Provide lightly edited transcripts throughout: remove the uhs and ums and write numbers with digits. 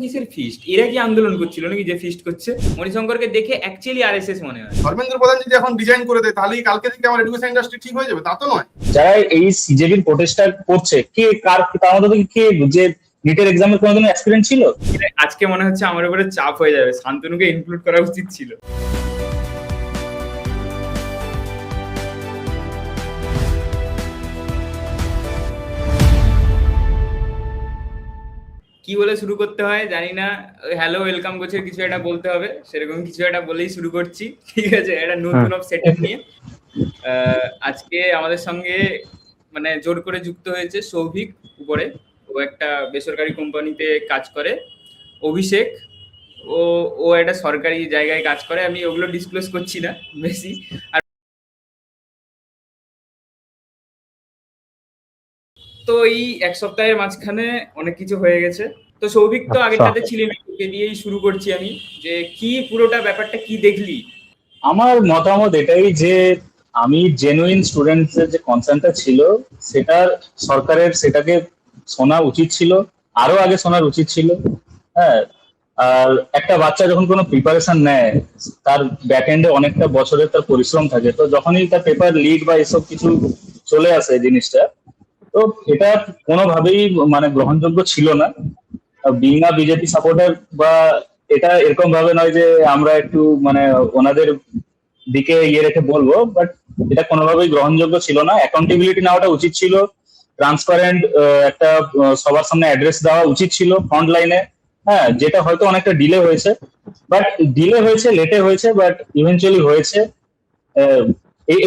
কিসের ফিস্ট? এরা কি আন্দোলন করছিল নাকি যে ফিস্ট করছে? মণিশঙ্করকে দেখে অ্যাকচুয়ালি আরএসএস মনে হয়। ধর্মেন্দ্র প্রধান যদি এখন ডিজাইন করে দেয় তাহলে কালকে থেকে আমার এডুকেশন ইন্ডাস্ট্রি ঠিক হয়ে যাবে, তা তো নয়। যারা এই সিজেবির প্রোটেস্টটা করছে, কে কার তার মধ্যে থেকে কে যে নিটের এক্সামের কোনোদিন এক্সপেরিয়েন্স ছিল? আজকে মনে হচ্ছে আমার উপরে চাপ হয়ে যাবে, শান্তনুকে ইনক্লুড করা উচিত ছিল। কি বলে শুরু করতে হয় জানি না, হ্যালো ওয়েলকাম গোছের কিছু একটা বলতে হবে, সেরকম কিছু একটা বলেই শুরু করছি। ঠিক আছে, একটা নতুন সেটআপ নিয়ে আজকে আমাদের সঙ্গে মানে জোর করে যুক্ত হয়েছে সৌভিক উপরে। ও একটা বেসরকারি কোম্পানিতে কাজ করে। অভিষেক, ও ও একটা সরকারি জায়গায় কাজ করে, আমি ওগুলো ডিসক্লোজ করছি না বেশি। আর তো এই এক সপ্তাহের মাঝখানে অনেক কিছু হয়ে গেছে। তো সৌভিক তো আগেরটাতে ছিলেন, ওকে দিয়েই শুরু করছি আমি, যে কি পুরোটা ব্যাপারটা কি দেখলি? আমার মতামত এটাই যে আমি জেনুইন স্টুডেন্টসের যে কনসার্নটা ছিল সেটার সরকারের সেটাকে শোনা উচিত ছিল, আরো আগে শোনার উচিত ছিল। হ্যাঁ, আর একটা বাচ্চা যখন কোনো প্রিপারেশন নেয় তার ব্যাক এন্ডে অনেকটা বছরের তার পরিশ্রম থাকে, তো যখনই তার পেপার লিক বা এসব কিছু চলে আসে জিনিসটা, তো এটা কোনোভাবেই মানে গ্রহণযোগ্য ছিল না। বিনা বিজেপি সাপোর্টার বা এটা এরকম ভাবে নয় যে আমরা একটু মানে ওনাদের দিকে ইয়ে রেখে বলবো, বাট এটা কোনোভাবেই গ্রহণযোগ্য ছিল না। অ্যাকাউন্টেবিলিটি নেওয়াটা উচিত ছিল, ট্রান্সপারেন্ট একটা সবার সামনে অ্যাড্রেস দেওয়া উচিত ছিল ফ্রন্ট লাইনে। হ্যাঁ, যেটা হয়তো অনেকটা ডিলে হয়েছে, বাট ডিলে হয়েছে, লেটে হয়েছে, বাট ইভেনচুয়ালি হয়েছে।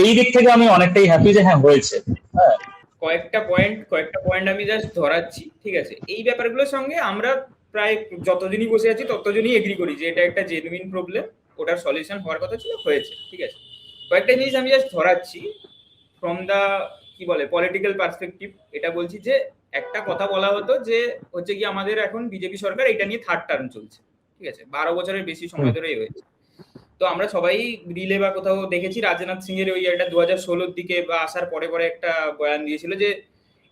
এই দিক থেকে আমি অনেকটাই হ্যাপি যে হ্যাঁ হয়েছে। হ্যাঁ, কয়েকটা পয়েন্ট আমি জাস্ট ধরাচ্ছি, ঠিক আছে? এই ব্যাপারগুলোর সঙ্গে আমরা প্রায় যতদিনই বসে আছি ততজনই এগ্রি করি যে এটা একটা জেনুইন প্রবলেম, ওটার সলিউশন হওয়ার কথা ছিল, হয়েছে, ঠিক আছে? কয়েকটা জিনিস আমি জাস্ট ধরাচ্ছি ফ্রম দা কি বলে পলিটিক্যাল পার্সপেক্টিভ। এটা বলছি যে একটা কথা বলা হতো যে হচ্ছে কি আমাদের এখন বিজেপি সরকার এটা নিয়ে থার্ড টার্ম চলছে, ঠিক আছে? 12 বছরের বেশি সময় ধরেই হয়েছে। তো আমরা সবাই রিলে বা কোথাও দেখেছি রাজনাথ সিং এর ওই একটা 2016 দিকে বা আসার পরে পরে একটা বয়ান দিয়েছিল যে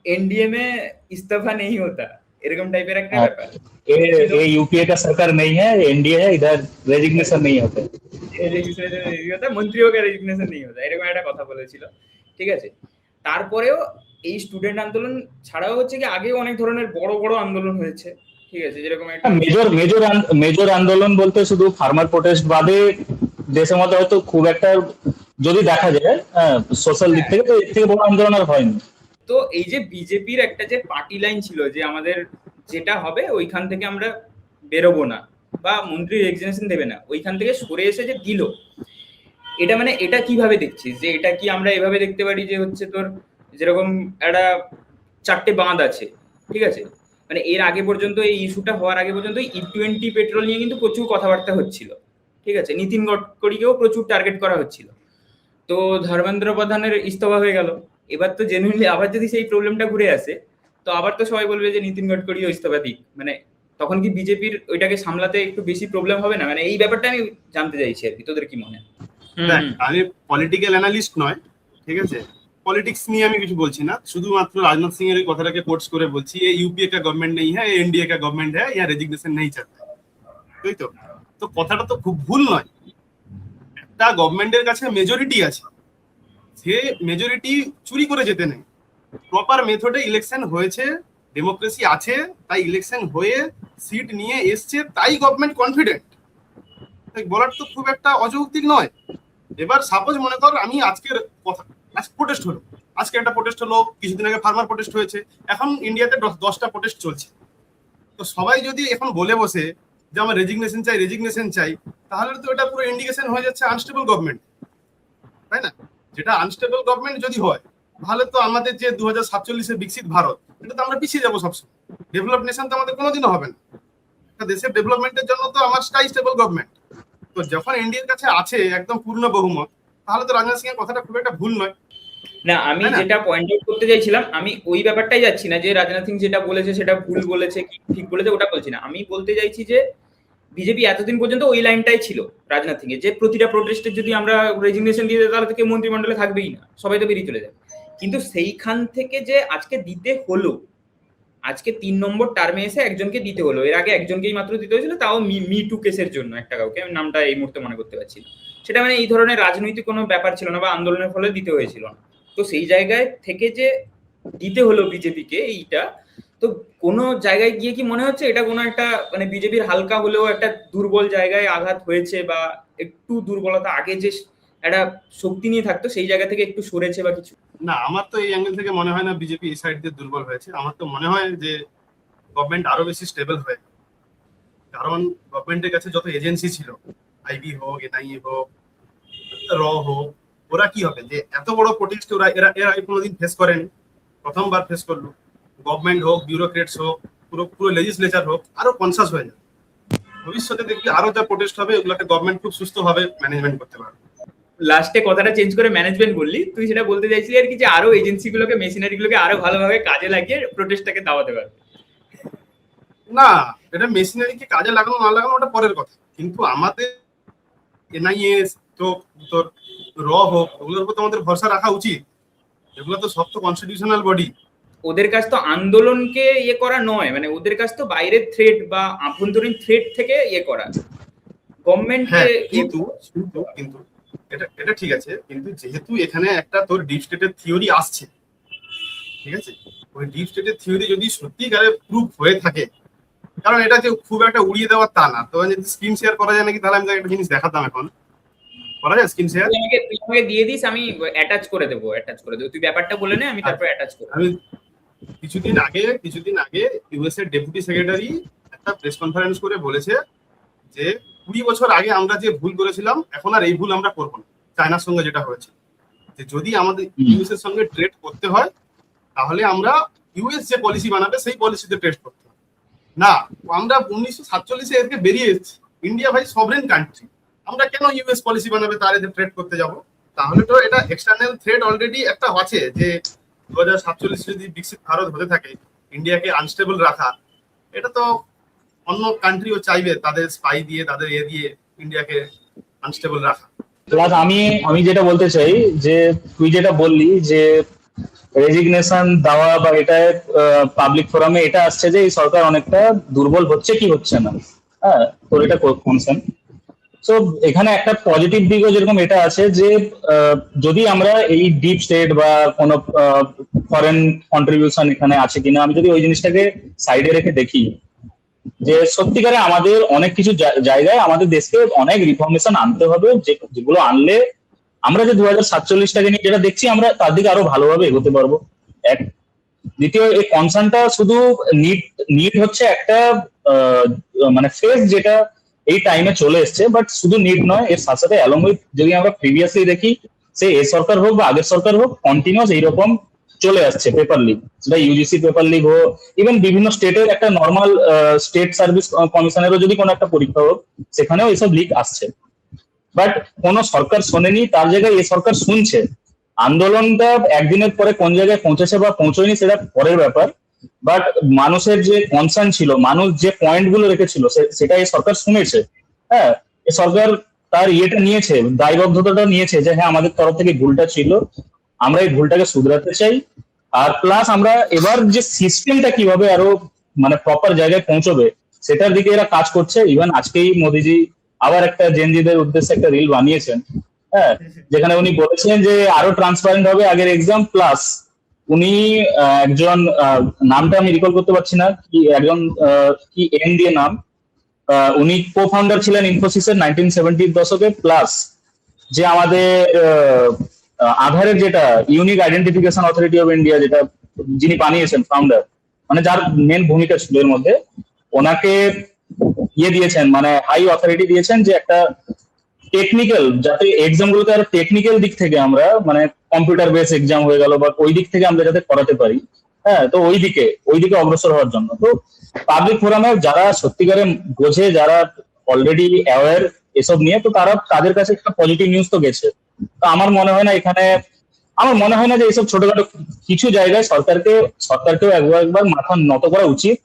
एनडीए में इस्तीफा नहीं होता, এরকম টাইপের একটা ব্যাপার। ये यूपीए का सरकार नहीं है, एनडीए है, इधर रेजिग्नेशन नहीं होता, মন্ত্রীও কে রেজিগনেশন नहीं होता, এরকম একটা কথা বলেছিল, ঠিক আছে? তারপরেও এই স্টুডেন্ট আন্দোলন ছাড়াও হচ্ছে কি আগেও অনেক ধরনের বড় বড় আন্দোলন হয়েছে, ঠিক আছে? যেরকম একটা মেজর আন্দোলন বলতে শুধু ফার্মার প্রোটেস্ট বাদে দেশের মধ্যে হয়তো খুব একটা যদি দেখা যায় সোশ্যাল দিক থেকে, তো এর থেকে বড় আন্দোলন আর হয়নি। তো এই যে বিজেপির একটা যে পার্টি লাইন ছিল যে আমাদের যেটা হবে ওইখান থেকে আমরা বেরোবো না বা মন্ত্রী রেজিগনেশন দেবে না, ওইখান থেকে সরে এসে যে দিল, এটা মানে এটা কিভাবে দেখছিস? যে এটা কি আমরা এভাবে দেখতে পারি যে হচ্ছে তোর যেরকম একটা 4টে বাঁধ আছে, ঠিক আছে? মানে এর আগে পর্যন্ত এই ইস্যুটা হওয়ার আগে পর্যন্ত E20 পেট্রোল নিয়ে কিন্তু প্রচুর কথাবার্তা হচ্ছিল, ঠিক আছে? নীতিন গডকরিকেও প্রচুর টার্গেট করা হচ্ছিল। তো ধর্মেন্দ্র প্রধানের ইস্তফা হয়ে গেল, এবার তো জেনুইনলি আবার যদি সেই প্রবলেমটা ঘুরে আসে তো আবার তো সবাই বলবে যে নীতিন গডকরিও ইস্তফা দিক, মানে তখন কি বিজেপির ওইটাকে সামলাতে একটু বেশি প্রবলেম হবে না? মানে এই ব্যাপারটা আমি জানতে চাইছি আর কি, তোদের কি মনে হয়? আমি পলিটিক্যাল অ্যানালিস্ট নয়, ঠিক আছে? पॉलिटिक्स নিয়ে আমি কিছু বলছি না, শুধুমাত্র রাজনাথ সিং এর এই কথাটাকে কোটস করে বলছি, এই यूपीए का गवर्नमेंट नहीं है, एनडीए का गवर्नमेंट है, या रेजिग्नेशन नहीं चाहता, তাই তো? তো কথাটা তো খুব ভুল নয়। একটা গভর্নমেন্টের কাছে মেজরিটি আছে, সে মেজরিটি চুরি করে যেতে নেই। প্রপার মেথডে ইলেকশন হয়েছে, ডেমোক্রেসি আছে, তাই ইলেকশন হয়ে সিট নিয়ে এসছে, তাই গভর্নমেন্ট কনফিডেন্ট। তাই বলার তো খুব একটা অযৌক্তিক নয়। এবার সাপোজ মনে কর আমি আজকের কথা, আজ প্রোটেস্ট হলো, আজকে একটা প্রোটেস্ট হলো, কিছুদিন আগে ফার্মার প্রোটেস্ট হয়েছে, এখন ইন্ডিয়াতে 10টা প্রোটেস্ট চলছে। তো সবাই যদি এখন বলে বসে যে আমার রেজিগনেশন চাই, তাহলে তো এটা পুরো ইন্ডিকেশন হয়ে যাচ্ছে আনস্টেবল গভর্নমেন্ট, তাই না? যেটা আনস্টেবল গভর্নমেন্ট যদি হয় তাহলে তো আমাদের যে 2047-এ বিকশিত ভারত, এটা তো আমরা পিছিয়ে যাবো সবসময়। ডেভেলপ নেশন তো আমাদের কোনোদিনও হবে না। একটা দেশের ডেভেলপমেন্টের জন্য তো আমার চাই স্টেবল গভর্নমেন্ট। তো যখন ইন্ডিয়ার কাছে আছে একদম পূর্ণ বহুমত, তাহলে তো রাজনাথ সিং এর কথাটা খুব একটা ভুল নয়। না, আমি যেটা পয়েন্ট আউট করতে চাইছিলাম, আমি ওই ব্যাপারটাই যাচ্ছি না যে রাজনাথ সিং যেটা বলেছে সেটা ভুল বলেছে কি ঠিক বলেছে ওটা বলছি না। আমি বলতে চাইছি যে বিজেপি এতদিন পর্যন্ত ওই লাইনটাই ছিল রাজনাথ সিং এর, যে প্রতিটা প্রোটেস্টের যদি আমরা রেজিগনেশন দিয়ে দিই তাহলে তো কেউ মন্ত্রিমণ্ডলে থাকবেই না, সবাই তো বেরিয়ে চলে যাবে। কিন্তু সেইখান থেকে যে আজকে দিতে হলো, আজকে 3 নম্বর টার্মে এসে একজনকে দিতে হলো, এর আগে একজনকেই মাত্র দিতে হয়েছিল, তাও মি টু কেসের জন্য একটা কাউকে, আমি নামটা এই মুহূর্তে মনে করতে পারছি না। সেটা মানে এই ধরনের রাজনৈতিক কোনো ব্যাপার ছিল না বা আন্দোলনের ফলে দিতে হয়েছিল না। তো সেই জায়গায় থেকে যে দিতে হলো বিজেপিকে এইটা, তো কোনো জায়গায় গিয়ে কি মনে হচ্ছে এটা কোনো একটা মানে বিজেপির হালকা হলেও একটা দুর্বল জায়গায় আঘাত হয়েছে, বা একটু দুর্বলতা আগে যে একটা শক্তি নিয়ে থাকতো সেই জায়গা থেকে একটু সরেছে বা কিছু? না, আমার তো এই অ্যাঙ্গেল থেকে মনে হয় না বিজেপি এই সাইড দিয়ে দুর্বল হয়েছে। আমার তো মনে হয় যে গভর্নমেন্ট আরো বেশি স্টেবল হয়ে, কারণ গভর্নমেন্টের কাছে যত এজেন্সি ছিল, আইবি হোক, এনআইএ হোক, র হোক, ওরা কি হবে যে এত বড় প্রোটেস্ট ওরা এরা এরা কোনোদিন ফেস করেনি, প্রথমবার ফেস করলো। গভর্নমেন্ট হোক, বিউরোক্রেটস হোক, পুরো পুরো লেজিসলেচার হোক, আরো কনসাস হয়ে যাবে। ভবিষ্যতে দেখবি আরো যা প্রোটেস্ট হবে ওগুলোকে গভর্নমেন্ট খুব সুস্থভাবে ম্যানেজমেন্ট করতে পারবে। লাস্টে কথাটা চেঞ্জ করে ম্যানেজমেন্ট বললি, তুই সেটা বলতে চাইছিলি আর কি যে আরো এজেন্সি গুলোকে, মেশিনারি গুলোকে আরো ভালোভাবে কাজে লাগিয়ে প্রোটেস্টটাকে দাওয়াতে পারবে। না, এটা মেশিনারিকে কাজে লাগানো না লাগানো ওটা পরের কথা, কিন্তু আমাদের এনআইএ তো তোর র হোক, ওগুলোর উপর তো আমাদের ভরসা রাখা উচিত। এগুলো তো সব তো কনস্টিটিউশনাল বডি। ওদের কাজ তো আন্দোলনকে ইয়ে করা নয়, মানে ওদের কাজ তো বাইরের থ্রেট বা আভ্যন্তরীণ থ্রেট থেকে ইয়ে করা গভর্নমেন্ট। হ্যাঁ, কিন্তু কিন্তু এটা এটা ঠিক আছে, কিন্তু যেহেতু এখানে একটা তোর ডিপ স্টেটের থিওরি আসছে, ঠিক আছে, ওই ডিপ স্টেটের থিওরি যদি সত্যিকারে প্রুফ হয়ে থাকে, কারণ এটা যে খুব একটা উড়িয়ে দেওয়ার তা না, তো যদি স্ক্রিন শেয়ার করা যায় নাকি, তাহলে আমি একটা জিনিস দেখাতাম। এখন করা যায় স্ক্রিন শেয়ার? তুই আমাকে দিয়ে দিস, আমি অ্যাটাচ করে দেবো। তুই ব্যাপারটা বলে নে, আমি তারপর অ্যাটাচ করব। আমি কিছুদিন আগে ইউএস এর ডেপুটি সেক্রেটারি একটা প্রেস কনফারেন্স করে বলেছে যে 20 বছর আগে আমরা যে ভুল করেছিলাম এখন আর এই ভুল আমরা করবো না। চায়নার সঙ্গে যেটা হয়েছে, যে যদি আমাদের ইউএস এর সঙ্গে ট্রেড করতে হয় তাহলে আমরা ইউএস যে পলিসি বানাবে সেই পলিসিতে ট্রেড করতে হবে না। আমরা 1947 এর থেকে বেরিয়ে এসেছি। ইন্ডিয়া ভাই সভরেন কান্ট্রি, আমরা কেন ইউএস পলিসি বানাবে তার এতে ট্রেড করতে যাব? তাহলে তো এটা এক্সটার্নাল থ্রেট অলরেডি একটা আছে যে 2047 যদি বিকশিত ভারত হতে থাকে, ইন্ডিয়াকে আনস্টেবল রাখা, এটা তো অন্য কান্ট্রিও চাইবে তাদের স্পাই দিয়ে, তাদের দিয়ে ইন্ডিয়াকে আনস্টেবল রাখা। প্লাস আমি যেটা বলতে চাই যে তুই যেটা বললি যে রেজিগনেশন দেওয়া বা এটা পাবলিক ফোরামে এটা আসছে যে এই সরকার অনেকটা দুর্বল হচ্ছে কি হচ্ছে না, হ্যাঁ, তোর এটা কনসার্ন। সো এখানে একটা পজিটিভ দিকও যেরকম এটা আছে যে যদি আমরা এই ডিপ স্টেট বা কোনো ফরেন কন্ট্রিবিউশন এখানে আছে কিনা, আমি যদি ওই জিনিসটাকে সাইডে রেখে দেখি যে সত্যিকারে আমাদের অনেক কিছু জায়গায় আমাদের দেশকে অনেক রিফর্মেশন আনতে হবে, যেগুলো আনলে আমরা যে 2047টাকে নিয়ে যেটা দেখছি আমরা তার দিকে আরো ভালোভাবে এগোতে পারবো। এক, দ্বিতীয়, এই কনসার্নটা শুধু নিট হচ্ছে একটা মানে ফেজ যেটা এই টাইমে চলে এসছে, বাট শুধু নিট নয়, এর সাথে সাথে অ্যালং উইথ যদি আমরা প্রিভিয়াসলি দেখি, সে এই সরকার হোক বা আগের সরকার হোক, কন্টিনিউয়াস এইরকম চলে আসছে পেপার লিক, সেটা ইউজিসি পেপার লিক হোক, ইভেন বিভিন্ন স্টেটের একটা নর্মাল স্টেট সার্ভিস কমিশনেরও যদি কোনো একটা পরীক্ষা হোক, সেখানেও এইসব লিক আসছে। বাট কোন সরকার শোনেনি, তার জায়গায় এই সরকার শুনছে। আন্দোলনটা একদিনের পরে কোন জায়গায় পৌঁছেছে বা পৌঁছয়নি সেটা পরের ব্যাপার, বাট মানুষের যে কনসার্ন ছিল, মানুষ যে পয়েন্ট গুলো রেখেছিল সেটা এই সরকার শুনেছে। হ্যাঁ, এই সরকার তার ইয়েটা নিয়েছে, দায়বদ্ধতাটা নিয়েছে যে হ্যাঁ আমাদের তরফ থেকে ভুলটা ছিল, আমরা এই ভুলটাকে শুধরাতে চাই। আর প্লাস আমরা এবার যে সিস্টেমটা কিভাবে আরো মানে প্রপার জায়গায় পৌঁছবে সেটার দিকে এরা কাজ করছে। ইভেন আজকেই মোদিজি আবার একটা জেনজিদের উদ্দেশ্যে একটা রিল বানিয়েছেন, হ্যাঁ, যেখানে উনি বলেছেন যে আরো ট্রান্সপারেন্ট হবে আগের এক্সাম। প্লাস উনি একজন নামটা আমি রিকল করতে পারছি না, কি একজন কি এন দিয়ে নাম, উনি কো ফাউন্ডার ছিলেন ইনফোসিসের 1970 দশকে। প্লাস যে আমাদের আধারের যেটা unique identification authority of India, যেটা যিনি বানিয়েছেন ফাউন্ডার, মানে যার মেন ভূমিকা ছিল এর মধ্যে, ওনাকে ইয়ে দিয়েছেন, মানে হাই অথরিটি দিয়েছেন যে একটা টেকনিক্যাল, যাতে এক্সাম গুলোতে আরো টেকনিক্যাল দিক থেকে আমরা মানে কম্পিউটার বেস এক্সাম হয়ে গেল বা ওই দিক থেকে আমরা যাতে করাতে পারি, হ্যাঁ, তো ওইদিকে অগ্রসর হওয়ার জন্য। তো পাবলিক ফোরামে যারা সত্যিকারে বোঝে, যারা অলরেডি অ্যাওয়ার এসব নিয়ে, তো তাদের কাছে একটা পজিটিভ নিউজ তো গেছে। তো আমার মনে হয় না যে এইসব ছোটখাটো কিছু জায়গায় সরকারকেও একবার মাথা নত করা উচিত,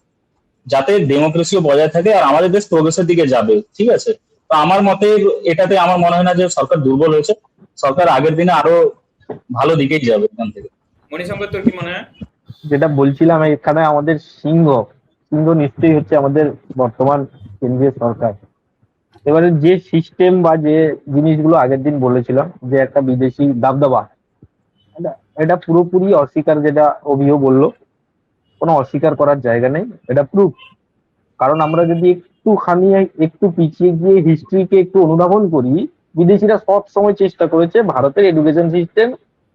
যাতে ডেমোক্রেসিও বজায় থাকে আর আমাদের দেশ প্রোগ্রেসের দিকে যাবে। ঠিক আছে, তো আমার মতে এটাতে আমার মনে হয় না যে সরকার দুর্বল হয়েছে, সরকার আগের দিনে আরো ভালো দিকেই যাবে এখান থেকে। মণিশঙ্কর, তোর কি মনে হয়? যেটা বলছিলাম, এখানে আমাদের সিংহ সিংহ নিশ্চয়ই হচ্ছে আমাদের বর্তমান কেন্দ্রীয় সরকার। এবারে যে সিস্টেম বা যে জিনিসগুলো আগের দিন বলেছিলাম, যে একটা বিদেশি দাবদাবা, এটা এটা পুরোপুরি অস্বীকার, যেটা অভিও বললো, কোনো অস্বীকার করার জায়গা নেই, এটা প্রুফ। কারণ আমরা যদি একটু পিছিয়ে গিয়ে হিস্ট্রিকে একটু অনুধাবন করি, বিদেশিরা সব সময় চেষ্টা করেছে ভারতের এডুকেশন সিস্টেম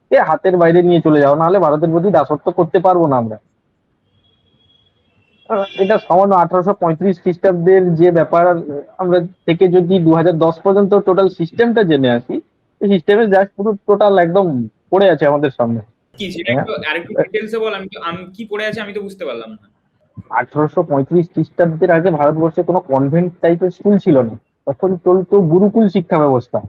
কে হাতের বাইরে নিয়ে চলে যাওয়া, নাহলে ভারতের প্রতি দাসত্ব করতে পারবো না আমরা। এটা সামান্য 1835 খ্রিস্টাব্দের যে ব্যাপার, আমরা থেকে যদি 2010 পর্যন্ত টোটাল সিস্টেমটা জেনে আসি, এই সিস্টেমে জাস্ট পুরো টোটাল একদম পড়ে আছে আমাদের সামনে। কি সেটা একটু আরেকটু ডিটেইলসে বল, আমি কি পড়ে আছে আমি তো বুঝতে পারলাম না। 1835 খ্রিস্টাব্দের আগে ভারতবর্ষে কোনো কনভেন্ট টাইপের স্কুল ছিল না, তখন চলতো গুরুকুল শিক্ষা ব্যবস্থা।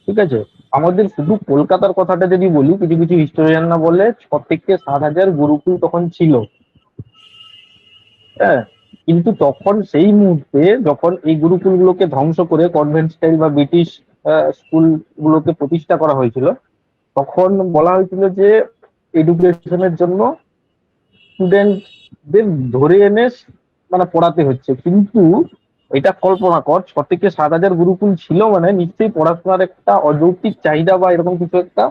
ঠিক আছে, আমাদের শুধু কলকাতার কথাটা যদি বলি, কিছু কিছু হিস্টোরিয়ানরা বলে 6 থেকে 7,000 গুরুকুল তখন ছিল। হ্যাঁ, কিন্তু তখন সেই মুহূর্তে যখন এই গুরুকুলগুলোকে ধ্বংস করে কনভেন্ট স্টাইল বা ব্রিটিশ স্কুল গুলোকে প্রতিষ্ঠা করা হয়েছিল, তখন বলা হয়েছিল যে এডুকেশনের জন্য স্টুডেন্টদের ধরে এনে মানে পড়াতে হচ্ছে। কিন্তু এটা কল্পনা কর, 6 থেকে 7,000 গুরুকুল ছিল মানে নিশ্চয়ই পড়াশোনার একটা অযৌক্তিক চাহিদা বা এরকম কিছু একটা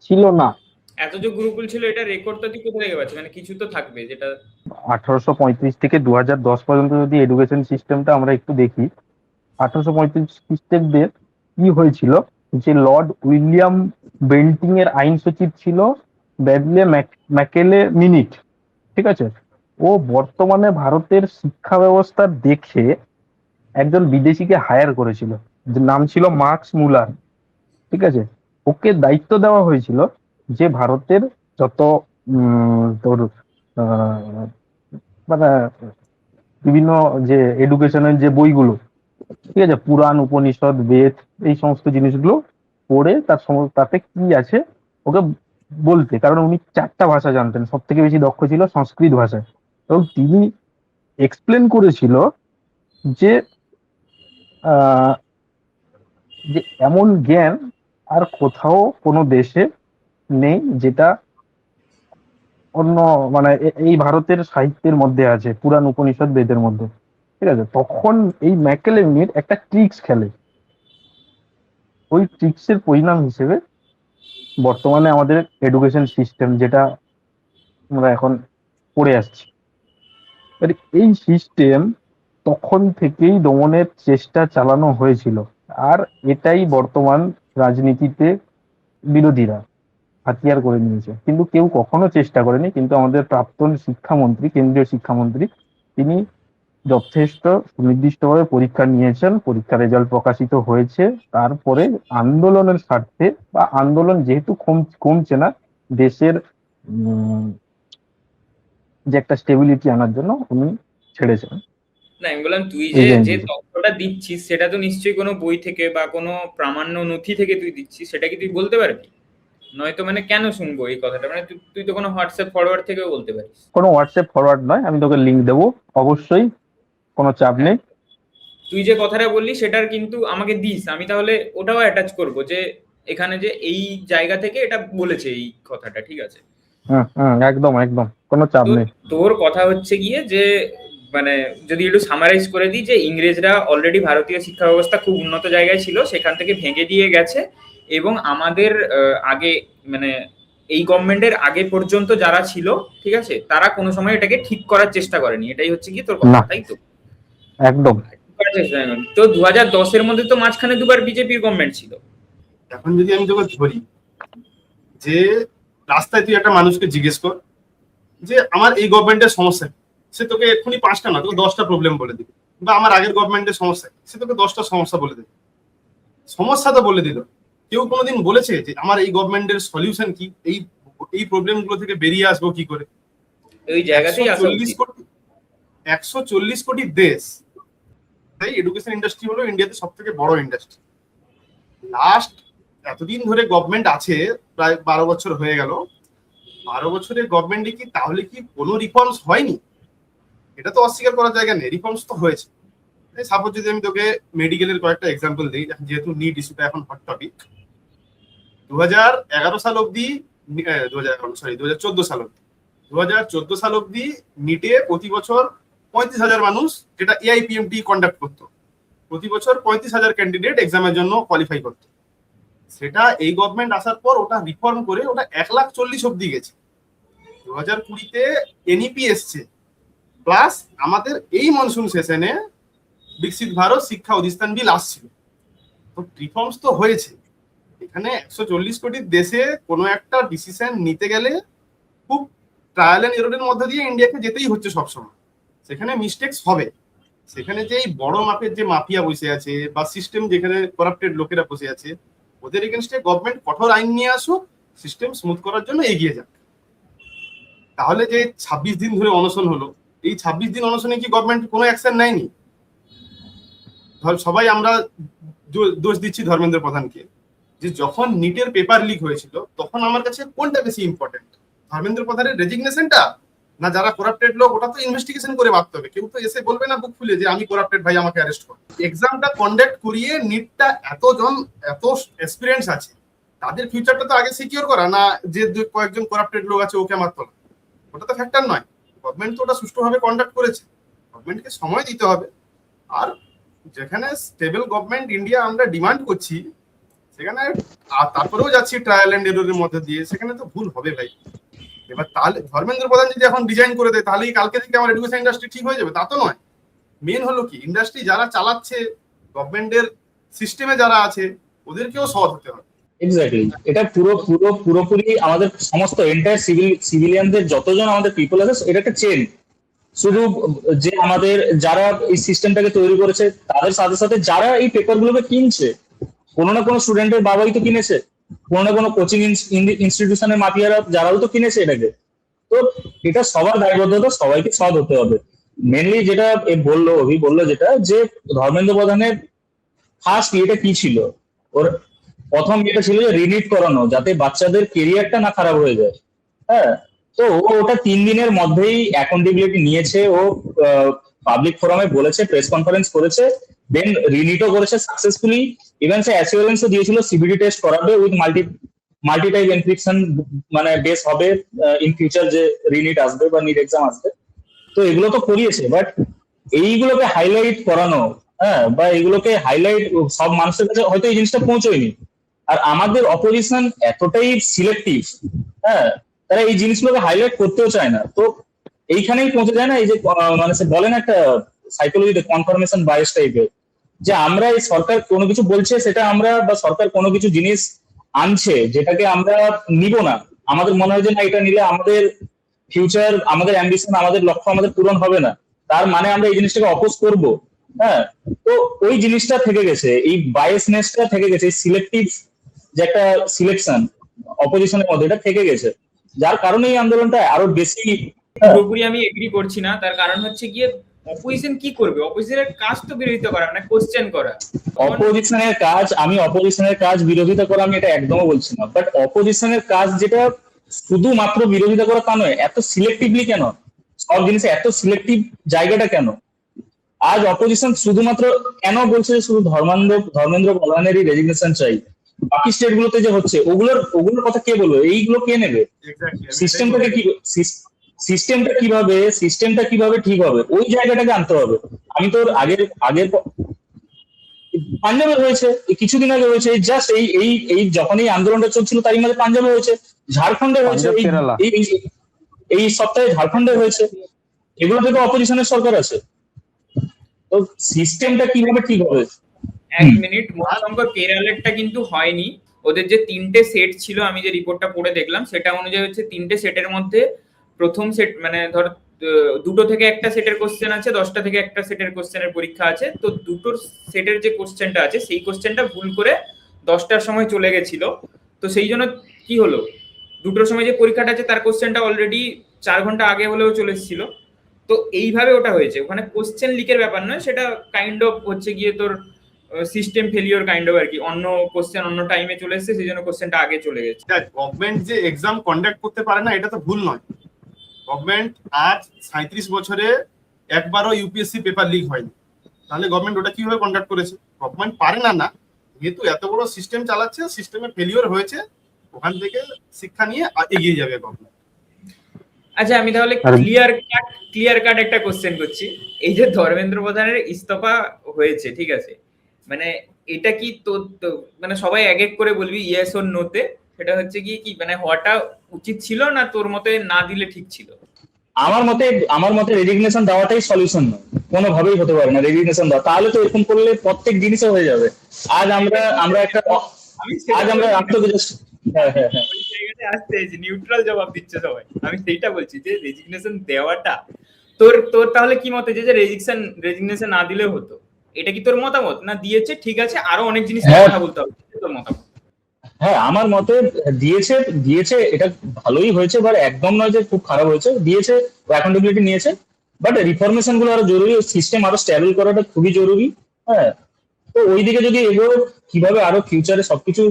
ছিল না। এত যে গুরুকুল ছিল এটা রেকর্ডটা তুই কোথা থেকে পাচ্ছিস? মানে কিছু তো থাকবে যেটা 1835 থেকে 2010 পর্যন্ত যদি এডুকেশন সিস্টেমটা আমরা একটু দেখি, 1835 খ্রিস্টাব্দে কি হয়েছিল, যে লর্ড উইলিয়াম বেন্টিং এর আইন সচিব ছিল ব্যাডলে ম্যাকেলে মিনিট। ঠিক আছে, ও বর্তমানে ভারতের শিক্ষা ব্যবস্থা দেখে একজন বিদেশিকে হায়ার করেছিল, যার নাম ছিল মার্কস মুলার। ঠিক আছে, ওকে দায়িত্ব দেওয়া হয়েছিল যে ভারতের যত তোর মানে বিভিন্ন যে এডুকেশনের যে বইগুলো, ঠিক আছে, পুরাণ, উপনিষদ, বেদ, এই সমস্ত জিনিসগুলো পড়ে তাতে কি আছে ওকে বলতে। কারণ উনি 4টা ভাষা জানতেন, সব থেকে বেশি দক্ষ ছিল সংস্কৃত ভাষায়। এবং তিনি এক্সপ্লেন করেছিল যে আহ, যে এমন জ্ঞান আর কোথাও কোনো দেশে নেই, যেটা অন্য মানে এই ভারতের সাহিত্যের মধ্যে আছে, পুরাণ, উপনিষদ, বেদের মধ্যে। ঠিক আছে, তখন এই ম্যাকেলেমির একটা ট্রিক্স খেলে, ওই ট্রিক্সের পরিণাম হিসেবে বর্তমানে আমাদের এডুকেশন সিস্টেম যেটা আমরা এখন পড়ে আসছি, এই সিস্টেম তখন থেকেই দমনের চেষ্টা চালানো হয়েছিল। আর এটাই বর্তমান রাজনীতিতে বিরোধীরা হাতিয়ার করে নিয়েছে, কিন্তু কেউ কখনো চেষ্টা করেনি। কিন্তু আমাদের প্রাক্তন শিক্ষামন্ত্রী, কেন্দ্রীয় শিক্ষামন্ত্রী, তিনি যথেষ্ট সুনির্দিষ্টভাবে পরীক্ষা নিয়েছেন, পরীক্ষার রেজাল্ট প্রকাশিত হয়েছে, তারপরে আন্দোলনের স্বার্থে বা আন্দোলন যেহেতু কমছে না, দেশের যে একটা স্টেবিলিটি আনার জন্য উনি ছেড়েছেন। না, আমি বললাম তুই যে যে তথ্যটা দিচ্ছিস সেটা তো নিশ্চয়ই কোনো বই থেকে বা কোনো প্রামাণ্য নথি থেকে তুই দিচ্ছিস, সেটা কি তুই বলতে পারবি? নয়তো মানে কেন শুনবো এই কথাটা? মানে তুই তো কোনো হোয়াটসঅ্যাপ ফরওয়ার্ড থেকেও বলতে পারিস। কোনো হোয়াটসঅ্যাপ ফরওয়ার্ড নয়, আমি তোকে লিঙ্ক দেবো অবশ্যই, কোনো চাপ নেই। তুই যে কথাটা বললি সেটার কিন্তু আমাকে দিস, আমি তাহলে ওটাও অ্যাটাচ করব যে এখানে যে এই জায়গা থেকে এটা বলেছে এই কথাটা, ঠিক আছে? একদম একদম কোনো চাপ নেই। তোর কথা হচ্ছে গিয়ে যে মানে যদি একটু সামারাইজ করে দিই, যে ইংরেজরা অলরেডি ভারতীয় শিক্ষা ব্যবস্থা খুব উন্নত জায়গায় ছিল, সেখান থেকে ভেঙে দিয়ে গেছে, এবং আমাদের আগে মানে এই গভর্নমেন্টের আগে পর্যন্ত যারা ছিল, ঠিক আছে, তারা কোনো সময় এটাকে ঠিক করার চেষ্টা করেনি। এটাই হচ্ছে কি তোর কথা, তাই তো? একদম। তো 2010-এর মধ্যে তো মাঝখানে দুবার বিজেপির গভর্নমেন্ট ছিল। এখন যদি আমি তোকে ধরি যে রাস্তায় তুই একটা মানুষকে জিজ্ঞেস কর যে আমার এই গভর্নমেন্টের সমস্যা, সে তোকে এক্ষুনি 5টা না, তোকে 10টা প্রবলেম বলে দিবে। বা আমার আগের গভর্নমেন্টের সমস্যা, সে তোকে 10টা সমস্যা বলে দেবে। সমস্যা তো বলে দিল, কেউ কোনোদিন বলেছে যে আমার এই গভর্নমেন্টের সলিউশন কি, এই প্রবলেম গুলো থেকে বেরিয়ে আসবো কি করে? ওই জায়গাতেই 140 কোটি দেশ, তাই এডুকেশন ইন্ডাস্ট্রি হলো ইন্ডিয়াতে সব থেকে বড় ইন্ডাস্ট্রি। লাস্ট এতদিন ধরে গভর্নমেন্ট আছে, প্রায় 12 বছর হয়ে গেল। 12 বছরের গভর্নমেন্টে কি তাহলে কি কোনো রিফর্মস হয়নি? এটা তো অস্বীকার করার জায়গা নেই, রিফর্মস তো হয়েছে। সাপোজ যদি আমি তোকে মেডিকেলের কয়েকটা এক্সাম্পল দিই, যেহেতু নিট ইস্যুটা এখন হট টপিক। 2011 সাল অব্দি, 2014 সাল অব্দি 2014 সাল অব্দি নিটে প্রতি বছর 35,000 মানুষ, যেটা এআইপিএমটি কন্ডাক্ট করতো, প্রতি বছর 35,000 ক্যান্ডিডেট এক্সামের জন্য কোয়ালিফাই করতো। সেটা এই গভর্নমেন্ট আসার পর ওটা রিফর্ম করে ওটা 1,40,000 অব্দি গেছে। 2020-তে এনইপি এসছে, প্লাস আমাদের এই মনসুন সেশনে বিকশিত ভারত শিক্ষা অধিষ্ঠান বিল আসছিল। তো রিফর্মস তো হয়েছে। এখানে 140 কোটির দেশে কোনো একটা ডিসিশন নিতে গেলে খুব ট্রায়াল এন্ড এররের মধ্যে দিয়ে ইন্ডিয়াকে যেতেই হচ্ছে সবসময়। সেখানে মিস্টেকস হবে। সেখানে যে এই বড় মাপের যে মাফিয়া বসে আছে বা সিস্টেম যেখানে করাপ্টেড লোকেরা বসে আছে, ওদের এগেনস্টে গভর্নমেন্ট কঠোর আইন নিয়ে আসুক, সিস্টেম স্মুথ করার জন্য এগিয়ে যাক। তাহলে যে 26 দিন ধরে অনশন হলো, এই 26 দিন অনশনে কি গভর্নমেন্ট কোনো অ্যাকশন নেয়নি? সবাই আমরা দোষ দিচ্ছি ধর্মেন্দ্র প্রধানকে, যে যখন নিটের পেপার লিক হয়েছিল তখন আমার কাছে কোনটা বেশি ইম্পর্টেন্ট, ধর্মেন্দ্র প্রধানের রেজিগনেশনটা না যারা করাপ্টেড লোক? ওটা তো ইনভেস্টিগেশন করে ভাবতে হবে। কেউ তো এসে বলবে না বুক খুলে যে আমি করাপ্টেড ভাই, আমাকে অ্যারেস্ট করো। এক্সামটা কন্ডাক্ট করিয়ে নিটটা এতজন এত এক্সপিরিয়েন্স আছে, তাদের ফিউচারটা তো আগে সিকিউর করা, না যে কয়েকজন করাপ্টেড লোক আছে ওকে মারতো না। ওটা তো ফ্যাক্টর নয়। গভর্নমেন্ট তো ওটা সুষ্ঠুভাবে কন্ডাক্ট করেছে, গভর্নমেন্টকে সময় দিতে হবে। আর যেখানে স্টেবল গভর্নমেন্ট ইন্ডিয়া আমরা ডিমান্ড করছি, সেখানে তারপরেও যাচ্ছি ট্রায়াল এন্ড এররের মধ্যে দিয়ে, সেখানে তো ভুল হবে ভাই। এবার তাহলে ধর্মেন্দ্র প্রধান যদি এখন ডিজাইন করে দেয়, তাহলে কালকে থেকে আমার এডুকেশন ইন্ডাস্ট্রি ঠিক হয়ে যাবে? তা তো নয়। মেন হলো কি, ইন্ডাস্ট্রি যারা চালাচ্ছে, গভর্নমেন্টের সিস্টেমে যারা আছে, ওদেরকেও সৎ হতে হবে। এক্স্যাক্টলি, এটা পুরোপুরি আমাদের সমস্ত এন্টায়ার সিভিলিয়ানদের যতজন আমাদের পিপল আছে, এটা একটা চেন। শুধু যে আমাদের যারা এই সিস্টেমটাকে তৈরি করেছে তাদের সাথে সাথে যারা এই পেপার গুলোকে কিনছে, কোনো না কোনো স্টুডেন্টের বাবাই তো কিনেছে, কোনো না কোনো কোচিং ইনস্টিটিউশনের মাফিয়ারা যারাও তো কিনেছে এটাকে। তো এটা সবার দায়বদ্ধতা, সবাইকে সৎ হতে হবে। মেনলি যেটা অভি বললো যেটা, যে ধর্মেন্দ্র প্রধানের ফার্স্ট ইয়েটা কি ছিল, ওর প্রথম ইয়েটা ছিল যে রিনিট করানো, যাতে বাচ্চাদের কেরিয়ারটা না খারাপ হয়ে যায়। হ্যাঁ, তো ও ওটা 3 দিনের মধ্যেই অ্যাকাউন্টেবিলিটি নিয়েছে। ও পাবলিক ফোরামে বলেছে, প্রেস কনফারেন্স করেছে, দেন রিনিটও করেছে সাকসেসফুলি। ইভেন সে অ্যাসিওরেন্সও দিয়েছিল সিবিডি টেস্ট করাবে উইথ মাল্টি টাইপ এনক্রিপশন, মানে বেস হবে ইন ফিউচার যে রিনিট আসবে বা নিট এক্সাম আসবে। তো এগুলো তো করিয়েছে, বাট এইগুলোকে হাইলাইট করানো, হ্যাঁ, বা এগুলোকে হাইলাইট সব মানুষের কাছে হয়তো এই জিনিসটা পৌঁছয়নি। আর আমাদের অপোজিশন এতটাই সিলেক্টিভ, হ্যাঁ, তারা এই জিনিসগুলোকে হাইলাইট করতেও চায় না। তো এইখানেই পৌঁছে যায় না, এই যে মানে সে বলেন একটা সাইকোলজিতে কনফার্মেশন বায়াস টাইপের, যে আমরা এই সরকার কোনো কিছু বলছে সেটা আমরা, বা সরকার কোনো কিছু জিনিস আনছে যেটাকে আমরা নিব না, আমাদের মনে হয় যে না এটা নিলে আমাদের ফিউচার, আমাদের অ্যাম্বিশন, আমাদের লক্ষ্য আমাদের পূরণ হবে না, তার মানে আমরা এই জিনিসটাকে অপোজ করব। হ্যাঁ, তো ওই জিনিসটা থেকে গেছে, এই বায়াসনেসটা থেকে গেছে, এই সিলেক্টিভ যে একটা সিলেকশন অপোজিশনের মধ্যে, এটা থেকে গেছে, যার কারণে এই আন্দোলনটা আরো বেশি। পুরোপুরি আমি এগ্রি করছি না। তার কারণ হচ্ছে গিয়ে অপোজিশন কি করবে? অপোজিশনের কাজ তো বিরোধিতা করা, মানে কোশ্চেন করা। অপোজিশনের কাজ, আমি অপোজিশনের কাজ বিরোধিতা করা আমি এটা একদমও বলছি না, বাট অপোজিশনের কাজ যেটা শুধুমাত্র বিরোধিতা করা তা নয়, এত সিলেক্টিভলি কেন সব জিনিসে, এত সিলেক্টিভ জায়গাটা কেন? আজ অপোজিশন শুধুমাত্র কেন বলছে যে শুধু ধর্মেন্দ্র প্রধানেরই রেজিগনেশন চাই, বাকি স্টেট গুলোতে যে হচ্ছে ওগুলোর কথা কে বলবে? এইগুলো কে নেবে? সিস্টেমটাকে কি, সিস্টেমটা কিভাবে ঠিক হবে, ওই জায়গাটাকে আনতে হবে। আমি তোর আগের পাঞ্জাবে হয়েছে, কিছুদিন আগে হয়েছে, জাস্ট এই যখন এই আন্দোলনটা চলছিল তারই মধ্যে পাঞ্জাবে হয়েছে, ঝাড়খণ্ডে হয়েছে, এই সপ্তাহে ঝাড়খণ্ডে হয়েছে। এগুলোতে তো অপোজিশনের সরকার আছে। তো সিস্টেমটা কিভাবে ঠিক হবে? এক মিনিট, মহাশঙ্কর, কেরালেরটা কিন্তু হয়নি। ওদের যে 3টে সেট ছিল, আমি যে রিপোর্টটা পড়ে দেখলাম সেটা অনুযায়ী হচ্ছে 3টে সেটের মধ্যে প্রথম সেট, মানে ধর 2টো থেকে একটা সেটের কোশ্চেন আছে, 10টা থেকে একটা সেটের কোশ্চেনের পরীক্ষা আছে। তো 2টোর সেটের যে কোশ্চেনটা আছে সেই কোশ্চেনটা ভুল করে 10টার সময় চলে গেছিল। তো সেই জন্য কি হলো, 2টোর সময় যে পরীক্ষাটা আছে তার কোশ্চেনটা অলরেডি 4 ঘন্টা আগে হলেও চলে এসেছিল। তো এইভাবে ওটা হয়েছে। ওখানে কোশ্চেন লিকের ব্যাপার নয়, সেটা কাইন্ড অফ হচ্ছে গিয়ে তোর সিস্টেম ফেলিওর কাইন্ড অফ আর কি। অন্য কোশ্চেন অন্য টাইমে চলে এসেছে, সেই জন্য কোশ্চেনটা আগে চলে গেছে। গভর্নমেন্ট যে এক্সাম কন্ডাক্ট করতে পারে না, এটা তো ভুল নয়। গভর্নমেন্ট আজ 37 বছরে একবারও ইউপিএসসি পেপার লিক হয়নি, তাহলে গভর্নমেন্ট ওটা কিভাবে কন্ডাক্ট করেছে? গভর্নমেন্ট পারে না, না, যেহেতু এত বড় সিস্টেম চালাচ্ছে, সিস্টেমে ফেলিওর হয়েছে, ওখান থেকে শিক্ষা নিয়ে এগিয়ে যাবে গভর্নমেন্ট। আচ্ছা আমি তাহলে আর ক্লিয়ার কাট একটা কোশ্চেন করছি। এই যে ধর্মেন্দ্র প্রধানের ইস্তফা হয়েছে, ঠিক আছে, মানে এটা কি মানে সবাই এক এক করে বলবি ইয়েস ওর নোতে, সেটা হচ্ছে কি মানে হওয়াটা উচিত ছিল না তোর মতে না দিলে ঠিক ছিল? আমার মতে রেজিগনেশন দেওয়াটাই সলিউশন নয়, কোনোভাবেই হতে পারে না রেজিগনেশন দেওয়া। তাহলে তো এরকম করলে প্রত্যেক জিনিসে হয়ে যাবে। আজ আমরা একটা আমি আজ আমরা হ্যাঁ হ্যাঁ হ্যাঁ ওই জায়গাতে আসতে যে নিউট্রাল জবাব দিচ্ছে সবাই, আমি সেইটা বলছি যে রেজিগনেশন দেওয়াটা তোর তোর তাহলে কি মতে যে রেজিগনেশন না দিলেও হতো, এটা কি তোর মতামত? না দিয়েছে ঠিক আছে, আরো অনেক জিনিস নিয়ে হ্যাঁ কথা বলতে হবে, তোর মতামত? হ্যাঁ আমার মতে দিয়েছে দিয়েছে এটা ভালোই হয়েছে, বাট একদম নয় যে খুব খারাপ হয়েছে। দিয়েছে, অ্যাকাউন্টেবিলিটি নিয়েছে, বাট রিফরমেশন গুলো আরো জরুরি, সিস্টেম আরো স্টেবল করাটা খুবই জরুরি। হ্যাঁ, তো ওইদিকে যদি এগোয়, কিভাবে আরো ফিউচারে সবকিছু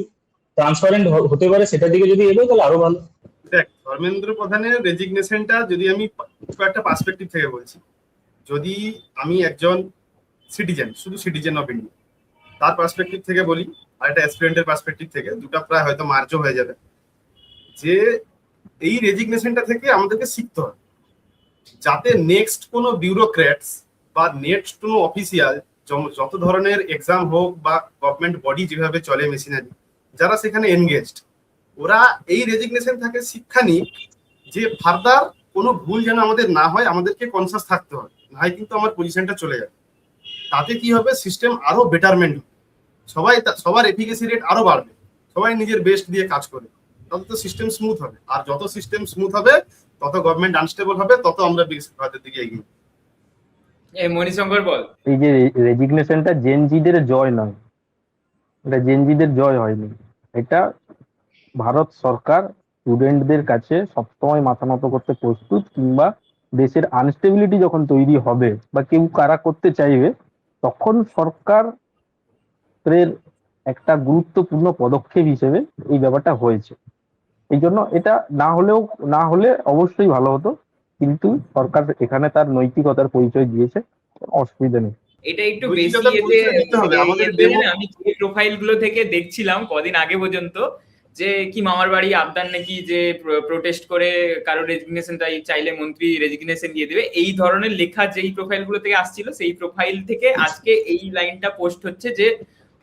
ট্রান্সপারেন্ট হতে পারে সেটার দিকে যদি এগোয় তাহলে আরো ভালো। দেখ, ধর্মেন্দ্র প্রধানের রেজিগনেশনটা যদি আমি একটা পার্সপেক্টিভ থেকে বলছি, যদি আমি একজন সিটিজেন, শুধু সিটিজেন অফ ইন্ডিয়া, তার পার্সপেক্টিভ থেকে বলি, আর একটা অ্যাসপিরেন্টের পার্সপেক্টিভ থেকে, দুটো প্রায় হয়তো মার্জও হয়ে যাবে, যে এই রেজিগনেশনটা থেকে আমাদেরকে শিখতে হবে যাতে নেক্সট কোনো বিউরোক্র্যাটস বা নেক্সট কোনো অফিসিয়াল, যত ধরনের এক্সাম হোক বা গভর্নমেন্ট বডি যেভাবে চলে মেশিনারি, যারা সেখানে এনগেজড, ওরা এই রেজিগনেশন থেকে শিক্ষা নিক যে ফার্দার কোনো ভুল যেন আমাদের না হয়, আমাদেরকে কনসাস থাকতে হবে, না কিন্তু আমার পজিশনটা চলে যাবে। তাতে কি হবে, সিস্টেম আরো বেটারমেন্ট হবে, সবার এফিকেসি রেট আরো বাড়বে, সবাই নিজের বেস্ট দিয়ে কাজ করে, তত তো সিস্টেম স্মুথ হবে। আর যত সিস্টেম স্মুথ হবে তত গভর্নমেন্ট আনস্টেবল হবে, তত আমরা বিকাশের দিকে এগিয়ে। মণিশঙ্কর বল। এই যে রেজিগনেশনটা জেনজিদের জয় নয়, এটা জেনজিদের জয় হয়নি, এটা ভারত সরকার স্টুডেন্টদের কাছে সবসময় মাথা নত করতে প্রস্তুত, কিংবা দেশের আনস্টেবিলিটি যখন তৈরি হবে বা কেউ কারা করতে চাইবে, তখন সরকারের একটা গুরুত্বপূর্ণ পদক্ষেপ হিসেবে এই ব্যাপারটা হয়েছে। এই জন্য এটা না হলে অবশ্যই ভালো হতো, কিন্তু সরকার এখানে তার নৈতিকতার পরিচয় দিয়েছে, অসুবিধা নেই। এটা একটু বেশি নৈতিকতার পরিচয় দিতে হবে আমাদের আমি যে প্রোফাইল গুলো থেকে দেখছিলাম কদিন আগে পর্যন্ত, যে কি মামার বাড়ি আবদার নাকি যে প্রোটেস্ট করে কারো রেজিগনেশন চাইলে মন্ত্রী রেজিগনেশন দিয়ে দেবে, এই ধরনের লেখা যেই প্রোফাইল গুলো থেকে আসছিল, সেই প্রোফাইল থেকে আজকে এই লাইনটা পোস্ট হচ্ছে যে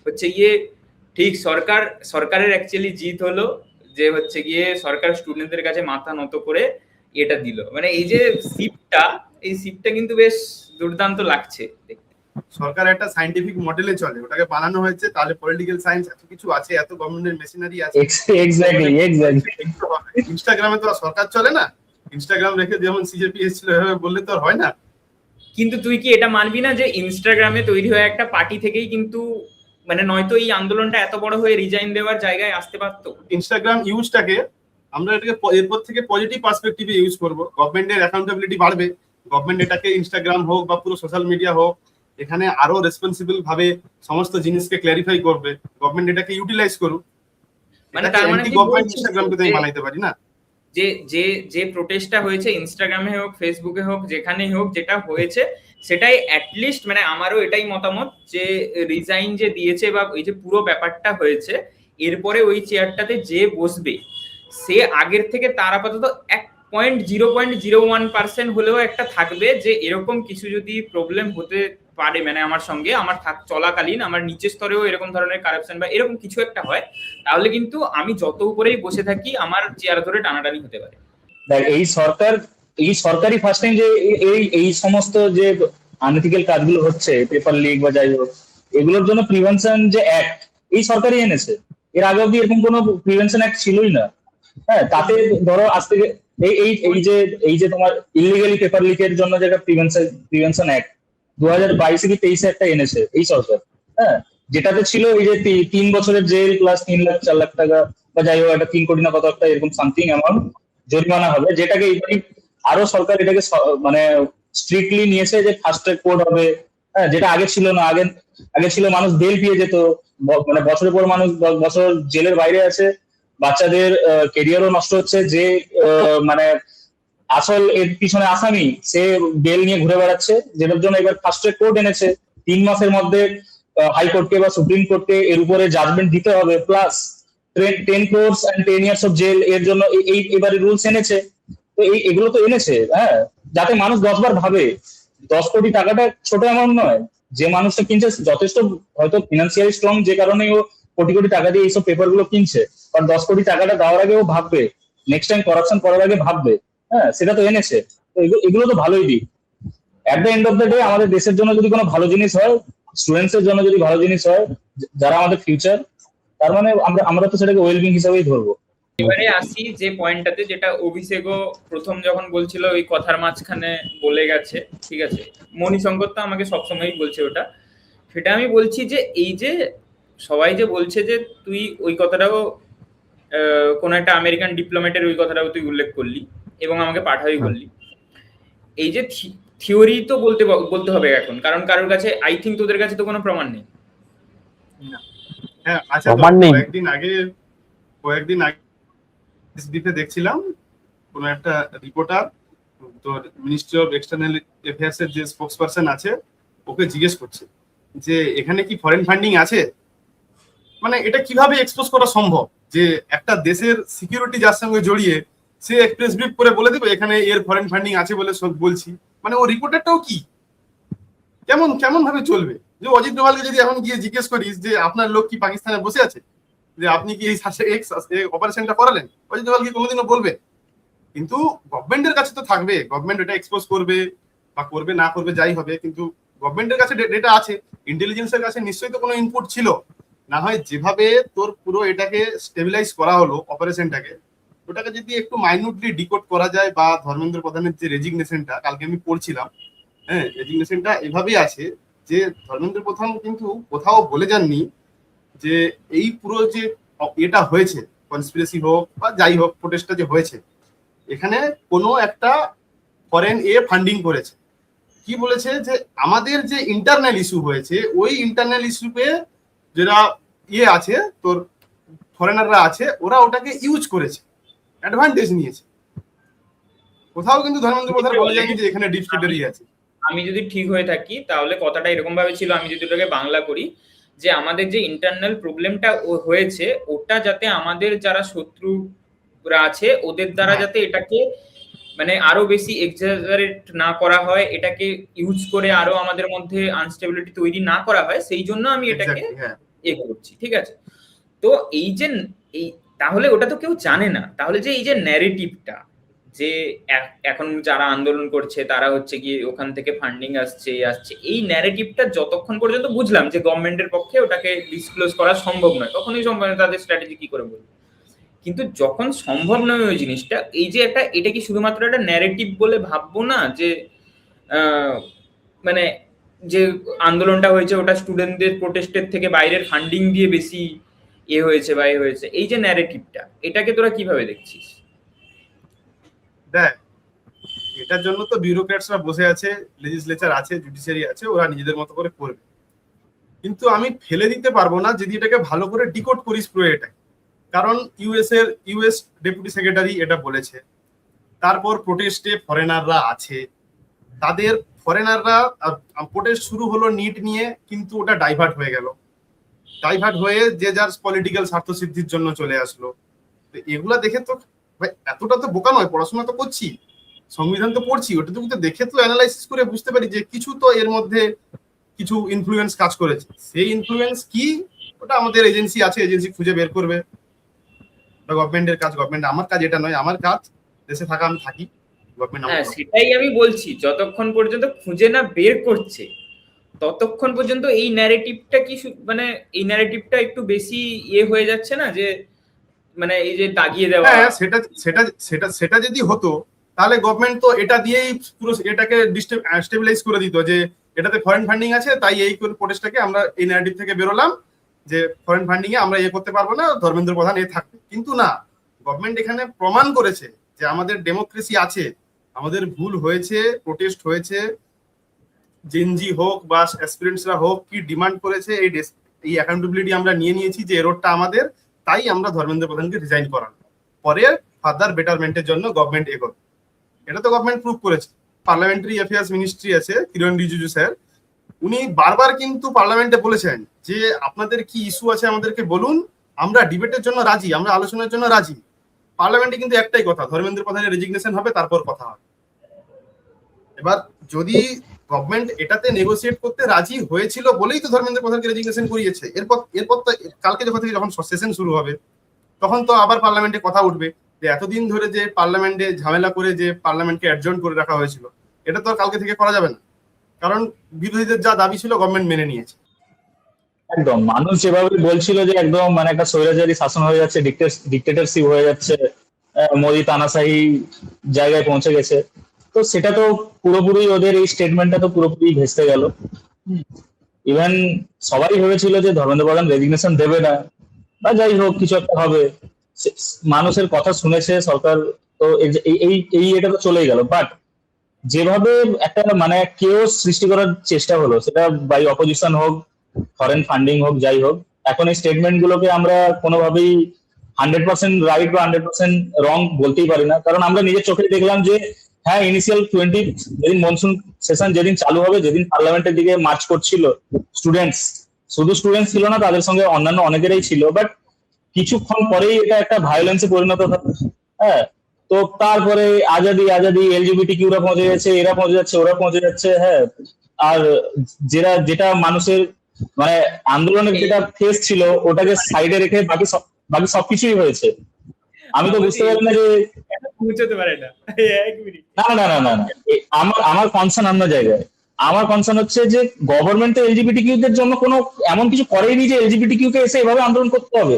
হচ্ছে গিয়ে ঠিক সরকারের অ্যাকচুয়ালি জিত হলো, যে হচ্ছে গিয়ে সরকার স্টুডেন্টদের কাছে মাথা নত করে এটা দিল। মানে এই যে শিপটা কিন্তু বেশ দুর্দান্ত লাগছে। সরকার একটা সায়েন্টিফিক মডেলে চলে, ওটাকে বানানো হয়েছে, তাহলে পলিটিক্যাল সায়েন্স এত কিছু আছে, এত গভর্নমেন্টের মেশিনারি আছে। এক্স্যাক্টলি ইনস্টাগ্রামে তো সরকার চলে না, ইনস্টাগ্রাম রেখে যেমন সিজেপি এসেছিল এভাবে বললে তো আর হয় না। কিন্তু তুই কি এটা মানবি না যে ইনস্টাগ্রামে তৈরি হয়ে একটা পার্টি থেকেই কিন্তু মানে নয়তো এই আন্দোলনটা এত বড় হয়ে রিজাইন দেওয়ার জায়গায় আসতে পারতো? ইনস্টাগ্রাম ইউজটাকে আমরা এটাকে এরপর থেকে পজিটিভ পার্সপেক্টিভে ইউজ করব, গভর্নমেন্টের অ্যাকাউন্টেবিলিটি বাড়বে, গভর্নমেন্ট এটাকে ইনস্টাগ্রাম হোক বা পুরো সোশ্যাল মিডিয়া হোক, এখানে আরো রেসপন্সিবল ভাবে সমস্ত জিনিসকে ক্ল্যারিফাই করবে, গভর্নমেন্ট এটাকে ইউটিলাইজ করুক। মানে তার মানে গভর্নমেন্ট ইনস্টাগ্রামকে তো বানাইতে পারি না। যে যে যে প্রোটেস্টটা হয়েছে ইনস্টাগ্রামে হোক ফেসবুকে হোক যেখানেই হোক, যেটা হয়েছে সেটাই অ্যাটলিস্ট মানে আমারও এটাই মতামত যে রিজাইন যে দিয়েছে বা এই যে পুরো ব্যাপারটা হয়েছে, এরপরে ওই চেয়ারটাতে যে বসবে সে আগের থেকে তার আপাতত 0.01% হলেও একটা থাকবে যে এরকম কিছু যদি প্রবলেম হতে পারে, মানে আমার সঙ্গে আমার চলাকালীন আমার নিচের স্তরেও এরকম ধরনের কারাপশন বা এরকম কিছু একটা হয়, তাহলে কিন্তু আমি যত উপরেই বসে থাকি আমার চেয়ার ধরে টানাটানি হতে পারে। দেখ, এই সরকারই ফার্স্ট টাইম যে এই সমস্ত যে আনএথিক্যাল কাজগুলো হচ্ছে, পেপার লিক বা যাই হোক, এগুলোর জন্য প্রিভেনশন যে অ্যাক্ট এই সরকারই এনেছে। এর আগে অব্দি এরকম কোনো প্রিভেনশন অ্যাক্ট ছিলই না। হ্যাঁ, তাতে ধরো আজ থেকে এই যে তোমার ইলিগালি পেপার লিকের জন্য যেটা প্রিভেনশন অ্যাক্ট 2022 কি 23 একটা এনেছে এই সরকার। হ্যাঁ, যেটাতে ছিল এই যে 3 বছরের জেল প্লাস 3 লাখ 4 লাখ টাকা বা যাই হোক একটা 3 কোটি না কত একটা এরকম সামথিং অ্যামাউন্ট জরিমানা হবে, যেটাকে আরো সরকার এটাকে মানে স্ট্রিক্টলি নিয়েছে যে ফাস্ট ট্র্যাক কোর্ট হবে। হ্যাঁ, যেটা আগে ছিল না। আগে ছিল মানুষ বেল পেয়ে যেত, মানে বছরের পর মানুষ বছর জেলের বাইরে আছে, বাচ্চাদের কেরিয়ারও নষ্ট হচ্ছে, যে মানে আসল এর পিছনে আসামি সে বেল নিয়ে ঘুরে বেড়াচ্ছে, যেটার জন্য এবার ফাস্ট ট্র্যাক কোর্ট এনেছে। 3 মাসের মধ্যে হাইকোর্টকে বা সুপ্রিম কোর্টকে এর উপরে জাজমেন্ট দিতে হবে, plus 10 crores and 10 years of jail এর জন্য এবারে রুলস এনেছে। তো এগুলো তো এনেছে, হ্যাঁ, যাতে মানুষ 10 বার ভাবে। 10 কোটি টাকাটা ছোট অ্যামাউন্ট নয়। যে মানুষটা কিনছে যথেষ্ট হয়তো ফিনান্সিয়ালি স্ট্রং, যে কারণে ও কোটি কোটি টাকা দিয়ে এইসব পেপার গুলো কিনছে, কারণ 10 কোটি টাকাটা দেওয়ার আগে ও ভাববে, নেক্সট টাইম করাপশন করার আগে ভাববে। হ্যাঁ, সেটা তো এনেছে। তো এগুলো তো ভালোই দিক। At the end of the day আমাদের দেশের জন্য যদি কোনো ভালো জিনিস হয়, স্টুডেন্টস এর জন্য যদি ভালো জিনিস হয়, যারা আমাদের ফিউচার, তার মানে আমরা তো সেটাকে ওয়েলবিং হিসাবেই ধরবো। এবারে আসি যে পয়েন্টটাতে, যেটা অভিষেকও প্রথম যখন বলছিল ওই কথার মাঝখানে বলে গেছে, ঠিক আছে, মণিশঙ্কর তো আমাকে সবসময়ই বলছে ওটা, সেটা আমি বলছি যে এই যে সবাই যে বলছে যে তুই ওই কথাটাও কোন একটা আমেরিকান ডিপ্লোমেটের ওই কথাটাও তুই উল্লেখ করলি এবং আমাকে পাঠাবি বললি, এই যে থিওরি তো বলতে হবে এখন, কারণ কারোর কাছে, আই থিঙ্ক তোদের কাছে তো কোনো প্রমাণ নেই। হ্যাঁ আচ্ছা, কয়েকদিন আগে এসডিতে দেখছিলাম কোন একটা রিপোর্টার, তোর মিনিস্ট্রি অফ এক্সটার্নাল অ্যাফেয়ার্স এর যে স্পোকসপারসন আছে, ওকে জিজ্ঞেস করছে যে এখানে কি ফরেন ফান্ডিং আছে, মানে এটা কিভাবে এক্সপোজ করা সম্ভব যে একটা দেশের সিকিউরিটি যার সঙ্গে জড়িয়ে সে প্রেস ব্রিফ করে বলে দিবে এখানে এর ফরেন ফান্ডিং আছে বলে সব বলছি, মানে ও রিপোর্টারটাও কি কেমন কেমন ভাবে চলবে? যে অজিত ডোভালকে যদি এখন গিয়ে জিজ্ঞেস করিস যে আপনার লোক কি পাকিস্তানে বসে আছে, যে আপনি কি এই অপারেশনটা করালেন, অজিত ডোভাল কি কোনোদিনও বলবে? কিন্তু গভর্নমেন্টের কাছে তো থাকবে, গভর্নমেন্ট এটা এক্সপোজ করবে বা করবে না করবে যাই হবে, কিন্তু গভর্নমেন্টের কাছে ডেটা আছে, ইন্টেলিজেন্সের কাছে নিশ্চয়ই তো কোনো ইনপুট ছিল। না হয় যেভাবে তোর পুরো এটাকে স্টেবিলাইজ করা হলো অপারেশনটাকে, ওটাকে যদি একটু মাইনিউটলি ডিকোড করা যায়, বা ধর্মেন্দ্র প্রধানের যে রেজিগনেশনটা কালকে আমি পড়ছিলাম, হ্যাঁ, রেজিগনেশনটা এভাবেই আছে যে ধর্মেন্দ্র প্রধান কিন্তু কোথাও বলে যাননি যে এই পুরো যে এটা হয়েছে, কনস্পিরেসি হোক বা যাই হোক, প্রোটেস্টটা যে হয়েছে, এখানে কোনো একটা ফরেন ফান্ডিং করেছে। কি বলেছে যে আমাদের যে ইন্টারনাল ইস্যু হয়েছে, ওই ইন্টারনাল ইস্যুতে যারা আছে তোর ফরেনাররা আছে, ওরা ওটাকে ইউজ করেছে, অ্যাডভান্টেজ নিয়েছে। কোথাও কিন্তু ধর্মেন্দ্র প্রধান বলে যায়নি যে এখানে ডিপ স্টেটেরই আছে। আমি যদি ঠিক হয়ে থাকি তাহলে কথাটা এরকম ভাবে ছিল, আমি যদি ওটাকে বাংলা করি, যে আমাদের যে ইন্টারনাল প্রবলেমটা হয়েছে, ওটা যাতে আমাদের যারা শত্রুরা আছে ওদের দ্বারা যাতে এটাকে মানে আরো বেশি এক্সাজারেট না করা হয়, এটাকে ইউজ করে আরো আমাদের মধ্যে আনস্টেবিলিটি তৈরি না করা হয়, সেই জন্য আমি এটাকে করছি, ঠিক আছে। তো এই যে এই, তাহলে ওটা তো কেউ জানে না, তাহলে যে এই যে ন্যারেটিভটা, যে এখন যারা আন্দোলন করছে তারা হচ্ছে কি ওখান থেকে ফান্ডিং আসছে, এই ন্যারেটিভটা যতক্ষণ পর্যন্ত বুঝলাম যে গভর্নমেন্টের পক্ষে ওটাকে ডিসক্লোজ করা সম্ভব নয়, কখনোই সম্ভব নয়, তাদের স্ট্র্যাটেজি কি করে বলবো। কিন্তু যখন সম্ভব নয় ওই জিনিসটা, এই যে এটা কি শুধুমাত্র একটা ন্যারেটিভ বলে ভাববো না, যে মানে যে আন্দোলনটা হয়েছে ওটা স্টুডেন্টদের প্রোটেস্টের থেকে বাইরের ফান্ডিং দিয়ে বেশি হয়েছে বা হয়েছে, এই যে ন্যারেটিভটা, এটাকে তোরা কিভাবে দেখছিস? দেখ, এটার জন্য তো বিউরোক্র্যাটসরা বসে আছে, লেজিসলেচার আছে, জুডিশিয়ারি আছে, ওরা নিজেদের মতো করে করবে। কিন্তু আমি ফেলে দিতে পারবো না যদি এটাকে ভালো করে ডিকোড করিস পুরো এটা, কারণ ইউএস ডেপুটি সেক্রেটারি এটা বলেছে, তারপর প্রোটেস্টে ফরেনাররা আছে, তাদের ফরেনাররা প্রোটেস্ট শুরু হলো নিট নিয়ে, কিন্তু ওটা ডাইভার্ট হয়ে গেল, ডাইভার্ট হয়ে যে যার পলিটিক্যাল স্বার্থ সিদ্ধির জন্য চলে আসলো। এগুলা দেখে তো ভাই এতটা তো বোকা নয়, পড়াশোনা তো করছি, সংবিধান তো পড়ছি, ওটা তো দেখে তো অ্যানালাইসিস করে বুঝতে পারি যে কিছু তো এর মধ্যে কিছু ইনফ্লুয়েন্স কাজ করেছে। সেই ইনফ্লুয়েন্স কি, ওটা আমাদের এজেন্সি আছে, এজেন্সি খুঁজে বের করবে। গভর্নমেন্টের কাজ, গভর্নমেন্ট, আমার কাজ এটা নয়, আমার কাজ দেশে থাকা, আমি থাকি, গভর্নমেন্ট। হ্যাঁ, সেটাই আমি বলছি, যতক্ষণ পর্যন্ত খুঁজে না বের করছে ততক্ষণ পর্যন্ত এই ন্যারেটিভটা কি মানে এই ন্যারেটিভটা একটু বেশি হয়ে যাচ্ছে না, যে মানে এই যে দাগিয়ে দেওয়া। হ্যাঁ, সেটা যদি হতো তাহলে গভর্নমেন্ট তো এটা দিয়েই পুরো এটাকে স্টেবিলাইজ করে দিত যে এটাতে ফরেন ফান্ডিং আছে, তাই এই প্রোটেস্টটাকে আমরা এই ন্যারেটিভ থেকে বেরোলাম যে ফরেন ফান্ডিং এ আমরা করতে পারবো না, ধর্মেন্দ্র প্রধান থাকবে। কিন্তু না, গভর্নমেন্ট এখানে প্রমাণ করেছে যে আমাদের ডেমোক্রেসি আছে, আমাদের ভুল হয়েছে, প্রোটেস্ট হয়েছে, জেনজি হোক বা অ্যাসপিরেন্টসরা হোক, কি ডিমান্ড করেছে, এই অ্যাকাউন্টেবিলিটি আমরা নিয়ে নিয়েছি যে এররটা আমাদের, তাই আমরা ধর্মেন্দ্র প্রধানকে রিজাইন করান, পরে ফার্দার বেটারমেন্টের জন্য গভর্নমেন্ট এগোবে। এটা তো গভর্নমেন্ট প্রুভ করেছে। পার্লামেন্টারি অ্যাফেয়ার্স মিনিস্ট্রি আছে, কিরণ রিজিজু স্যার, উনি বারবার কিন্তু পার্লামেন্টে বলেছেন যে আপনাদের কি ইস্যু আছে আমাদেরকে বলুন, আমরা ডিবেটের জন্য রাজি, আমরা আলোচনার জন্য রাজি। পার্লামেন্টে কিন্তু একটাই কথা, ধর্মেন্দ্র প্রধানের রেজিগনেশন হবে, তারপর কথা হবে। এবার যদি গভর্নমেন্ট এটাতে নেগোসিয়েট করতে রাজি হয়েছিল বলেই তো ধর্মেন্দ্র প্রধানকে রেজিগনেশন করিয়েছে। এরপর তো কালকে যখন সেশন শুরু হবে তখন তো আবার পার্লামেন্টে কথা উঠবে যে এতদিন ধরে যে পার্লামেন্টে ঝামেলা করে যে পার্লামেন্টকে অ্যাডজর্ন করে রাখা হয়েছিল, এটা তো আর কালকে থেকে করা যাবে না, কারণ বিরোধীদের যা দাবি ছিল গভর্নমেন্ট মেনে নিয়েছে। একদম মানুষ যেভাবে বলছিল যে একদম মানে একটা স্বৈরাচারী শাসন হয়ে যাচ্ছে, ডিক্টেটরশিপ হয়ে যাচ্ছে, মোদি তানাশাহি জায়গায় পৌঁছে গেছে, তো সেটা তো পুরোপুরি ওদের এই স্টেটমেন্টটা তো পুরোপুরি ভেস্তে গেল। ইভেন সবাই ভেবেছিল যে ধর্মেন্দ্র প্রধান রেজিগনেশন দেবে না, বা যাই হোক কিছু একটা হবে, মানুষের কথা শুনেছে সরকার, তো এটা তো চলেই গেল। বাট যেভাবে একটা মানে কেওস সৃষ্টি করার চেষ্টা হলো, সেটা বাই অপোজিশন হোক, ফরেন ফান্ডিং হোক, যাই হোক, এখন এই স্টেটমেন্ট গুলোকে আমরা কোনোভাবেই 100% রাইট বা 100% রং বলতেই পারি না, কারণ আমরা নিজের চোখে দেখলাম যে হ্যাঁ ইনিশিয়াল 20 যেদিন মনসুন সেশন যেদিন চালু হবে, যেদিন পার্লামেন্টের দিকে মার্চ করছিল স্টুডেন্টস, শুধু স্টুডেন্টস ছিল না, তাদের সঙ্গে অন্যান্য অনেকেরই ছিল, বাট কিছুক্ষণ পরেই এটা একটা ভায়োলেন্সে পরিণত হয়। হ্যাঁ, তো তারপরে আজাদি এলজিবিটি কিউরা পৌঁছে গেছে, এরা পৌঁছে যাচ্ছে, ওরা পৌঁছে যাচ্ছে। হ্যাঁ, আর যেটা মানুষের মানে আন্দোলনের যেটা ফেস ছিল ওটাকে সাইডে রেখে বাকি সবকিছুই হয়েছে। আমি তো বুঝতে পারি না যে পৌঁছতে পারে না। এক মিনিট, না, আমার কনসার্ন অন্য জায়গায়। আমার কনসার্ন হচ্ছে যে গভর্নমেন্ট তো এলজিবিটি কিউদের জন্য কোনো এমন কিছু করেনি যে এলজিবিটি কিউকে এসে এভাবে আন্দোলন করতে হবে।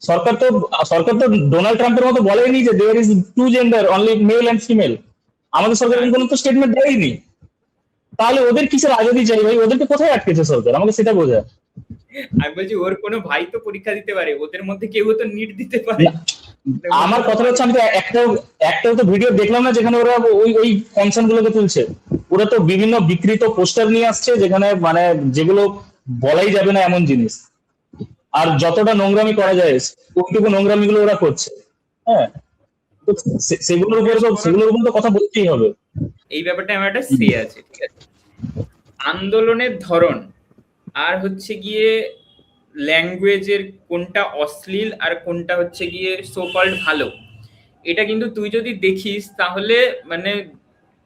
সরকার তো ডোনাল্ড ট্রাম্পের মতো বলেনি যে there is two gender, only male and female. আমাদের সরকার কোনো তো স্টেটমেন্ট দেয়নি। তাহলে ওদের কিসের আজাদি চাই ভাই? ওদেরকে কোথায় আটকেছে সরকার? আমাকে সেটা বোঝা। আমি বলছি ওর কোনো ভাই তো পরীক্ষা দিতে পারে, ওদের মধ্যে কেউ তো নিট দিতে পারে। আমার কথা হচ্ছে আমি তো একটাও তো ভিডিও দেখলাম না যেখানে ওরা ওই কনসার্ন গুলোকে তুলছে। ওরা তো বিভিন্ন বিকৃত পোস্টার নিয়ে আসছে যেখানে মানে যেগুলো বলাই যাবে না এমন জিনিস, আর যতটা নোংরামি করা যায় ওইটুকু নোংরামি গুলো ওরা করছে। হ্যাঁ, তো সেগুলোর উপর তো কথা বলতেই হবে। এই ব্যাপারটা আমার একটা সে আছে, ঠিক আছে। আন্দোলনের ধরন আর হচ্ছে গিয়ে ল্যাঙ্গুয়েজের কোনটা অশ্লীল আর কোনটা হচ্ছে গিয়ে সো কল্ড ভালো, এটা কিন্তু তুই যদি দেখিস তাহলে মানে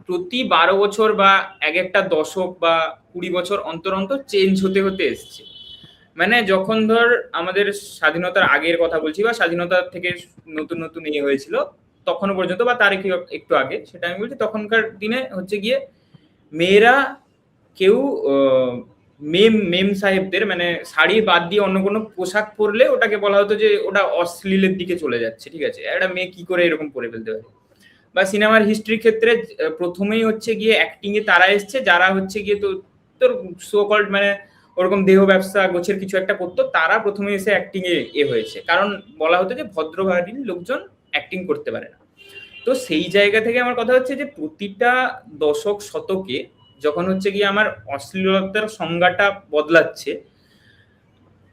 প্রতি 12 বছর বা একটা দশক বা 20 বছর অন্তর অন্তর চেঞ্জ হতে হতে এসছে। মানে যখন ধর আমাদের স্বাধীনতার আগের কথা বলছি বা স্বাধীনতা থেকে নতুন নতুন ইয়ে হয়েছিল তখনও পর্যন্ত বা তার একটু আগে, সেটা আমি বলছি তখনকার দিনে হচ্ছে গিয়ে মেয়েরা কেউ মেম সাহেবদের মানে শাড়ি বাদ দিয়ে অন্য কোনো পোশাক পরলে ওটাকে বলা হতো যে ওটা অশ্লীলের দিকে চলে যাচ্ছে, ঠিক আছে, একটা মেয়ে কি করে এরকম পরে ফেলতে পারে। বা সিনেমার হিস্ট্রির ক্ষেত্রে প্রথমেই হচ্ছে গিয়ে অ্যাক্টিং এ তারা এসছে যারা হচ্ছে গিয়ে তোর সো কল্ড মানে ওরকম দেহ ব্যবসা গোছের কিছু একটা করতো, তারা প্রথমে এসে অ্যাক্টিং এ হয়েছে, কারণ বলা হতো যে ভদ্রবাড়ির লোকজন অ্যাক্টিং করতে পারে না। তো সেই জায়গা থেকে আমার কথা হচ্ছে যে প্রতিটা দশক শতকে যখন হচ্ছে গিয়ে আমার অশ্লীলতার সংজ্ঞাটা বদলাচ্ছে,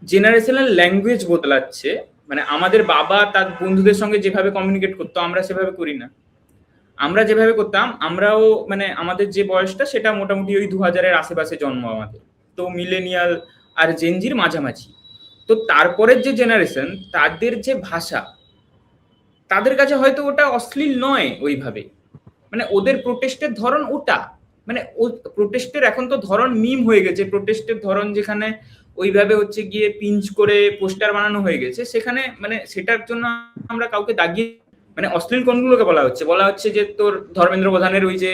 জেনারেশনাল ল্যাঙ্গুয়েজ বদলাচ্ছে, মানে আমাদের বাবা তার বন্ধুদের সঙ্গে যেভাবে কমিউনিকেট করতো আমরা সেভাবে করি না। আমরা যেভাবে করতাম, আমরাও মানে আমাদের যে বয়সটা সেটা মোটামুটি ওই 2000-এর আশেপাশে জন্ম আমাদের, তো মিলেনিয়াল আর জেনজির মাঝামাঝি। তো তারপরের যে জেনারেশন তাদের যে ভাষা, তাদের কাছে হয়তো ওটা অশ্লীল নয় ওইভাবে, মানে ওদের প্রোটেস্টের ধরন ওটা, মানে ও প্রোটেস্টের এখন তো ধরন মিম হয়ে গেছে, প্রোটেস্টের ধরন যেখানে ওইভাবে হচ্ছে গিয়ে পিঞ্চ করে পোস্টার বানানো হয়ে গেছে, সেখানে মানে সেটার জন্য আমরা কাউকে দাগিয়ে মানে অশ্লীল কোনগুলোকে বলা হচ্ছে যে তোর ধর্মেন্দ্র প্রধানের ওই যে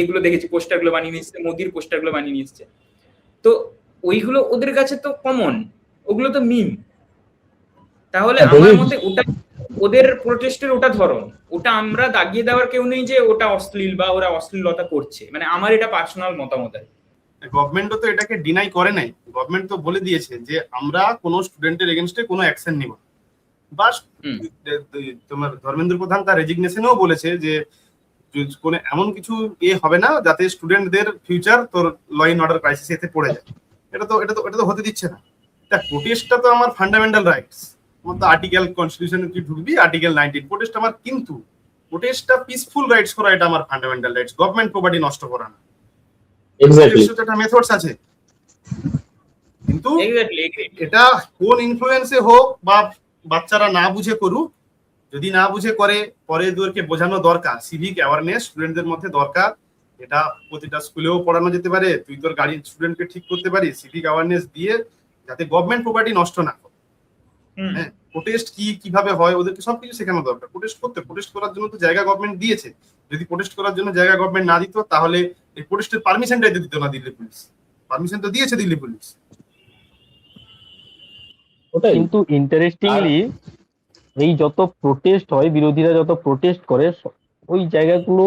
এগুলো দেখেছি পোস্টারগুলো বানিয়ে নিচ্ছে, মোদির পোস্টারগুলো বানিয়ে নিচ্ছে, তো ওইগুলো ওদের কাছে তো কমন, ওগুলো তো মিম। তাহলে আমার মতে ওটা ওদের প্রোটেস্টের ওটা ধরন, ওটা আমরা দাগিয়ে দেওয়ার কেউ নেই যে ওটা অশ্লীল বা ওরা অশ্লীলতা করছে, মানে আমার এটা পার্সোনাল মতামত। গভর্নমেন্টও তো এটাকে ডিনাই করে নাই, গভর্নমেন্ট তো বলে দিয়েছে যে আমরা কোনো স্টুডেন্টের এগেইনস্টে কোনো অ্যাকশন নিব না। বাস তোমার ধর্মেন্দ্র প্রধান তার রেজিগনেশনেও বলেছে যে কোনো এমন কিছু হবে না যাতে স্টুডেন্টদের ফিউচার তোর ল এন্ড অর্ডার ক্রাইসিস এতে পড়ে যায়। এটা তো হতে দিচ্ছে না। তা প্রোটেস্টটা তো আমার ফান্ডামেন্টাল রাইটস, আমার তো আর্টিকেল কনস্টিটিউশনে কি ঢুকবি আর্টিকেল 19 প্রোটেস্ট আমার, কিন্তু প্রোটেস্টটা পিসফুল রাইটস করা এটা আমার ফান্ডামেন্টাল রাইটস, গভর্নমেন্ট প্রপার্টি নষ্ট করা না। এক্স্যাক্টলি একটা মেথডস আছে, কিন্তু এটা কোন ইনফ্লুয়েন্সে হোক বা বাচ্চারা না বুঝে করুক, যদি না বুঝে করে, পরে ওদেরকে বোঝানো দরকার, সিভিক অ্যাওয়ারনেস স্টুডেন্টদের মধ্যে দরকার। এটা প্রতিটা স্কুলেও পড়ানো যেতে পারে, তুই তোর গাড়ির স্টুডেন্টকে ঠিক করতে পারিস সিভিক অ্যাওয়ারনেস দিয়ে, যাতে গভর্নমেন্ট প্রপার্টি নষ্ট না করে। হ্যাঁ, প্রোটেস্ট কিভাবে হয় ওদেরকে সবকিছু শেখানো দরকার। প্রোটেস্ট করার জন্য তো জায়গা গভর্নমেন্ট দিয়েছে, যদি প্রোটেস্ট করার জন্য জায়গা গভর্নমেন্ট না দিত তাহলে এই প্রোটেস্টের পারমিশনটাই দিত না দিল্লি পুলিশ। পারমিশন তো দিয়েছে দিল্লি পুলিশ। ওটাই কিন্তু ইন্টারেস্টিংলি এই যত প্রোটেস্ট হয়, বিরোধীরা যত প্রোটেস্ট করে, ওই জায়গাগুলো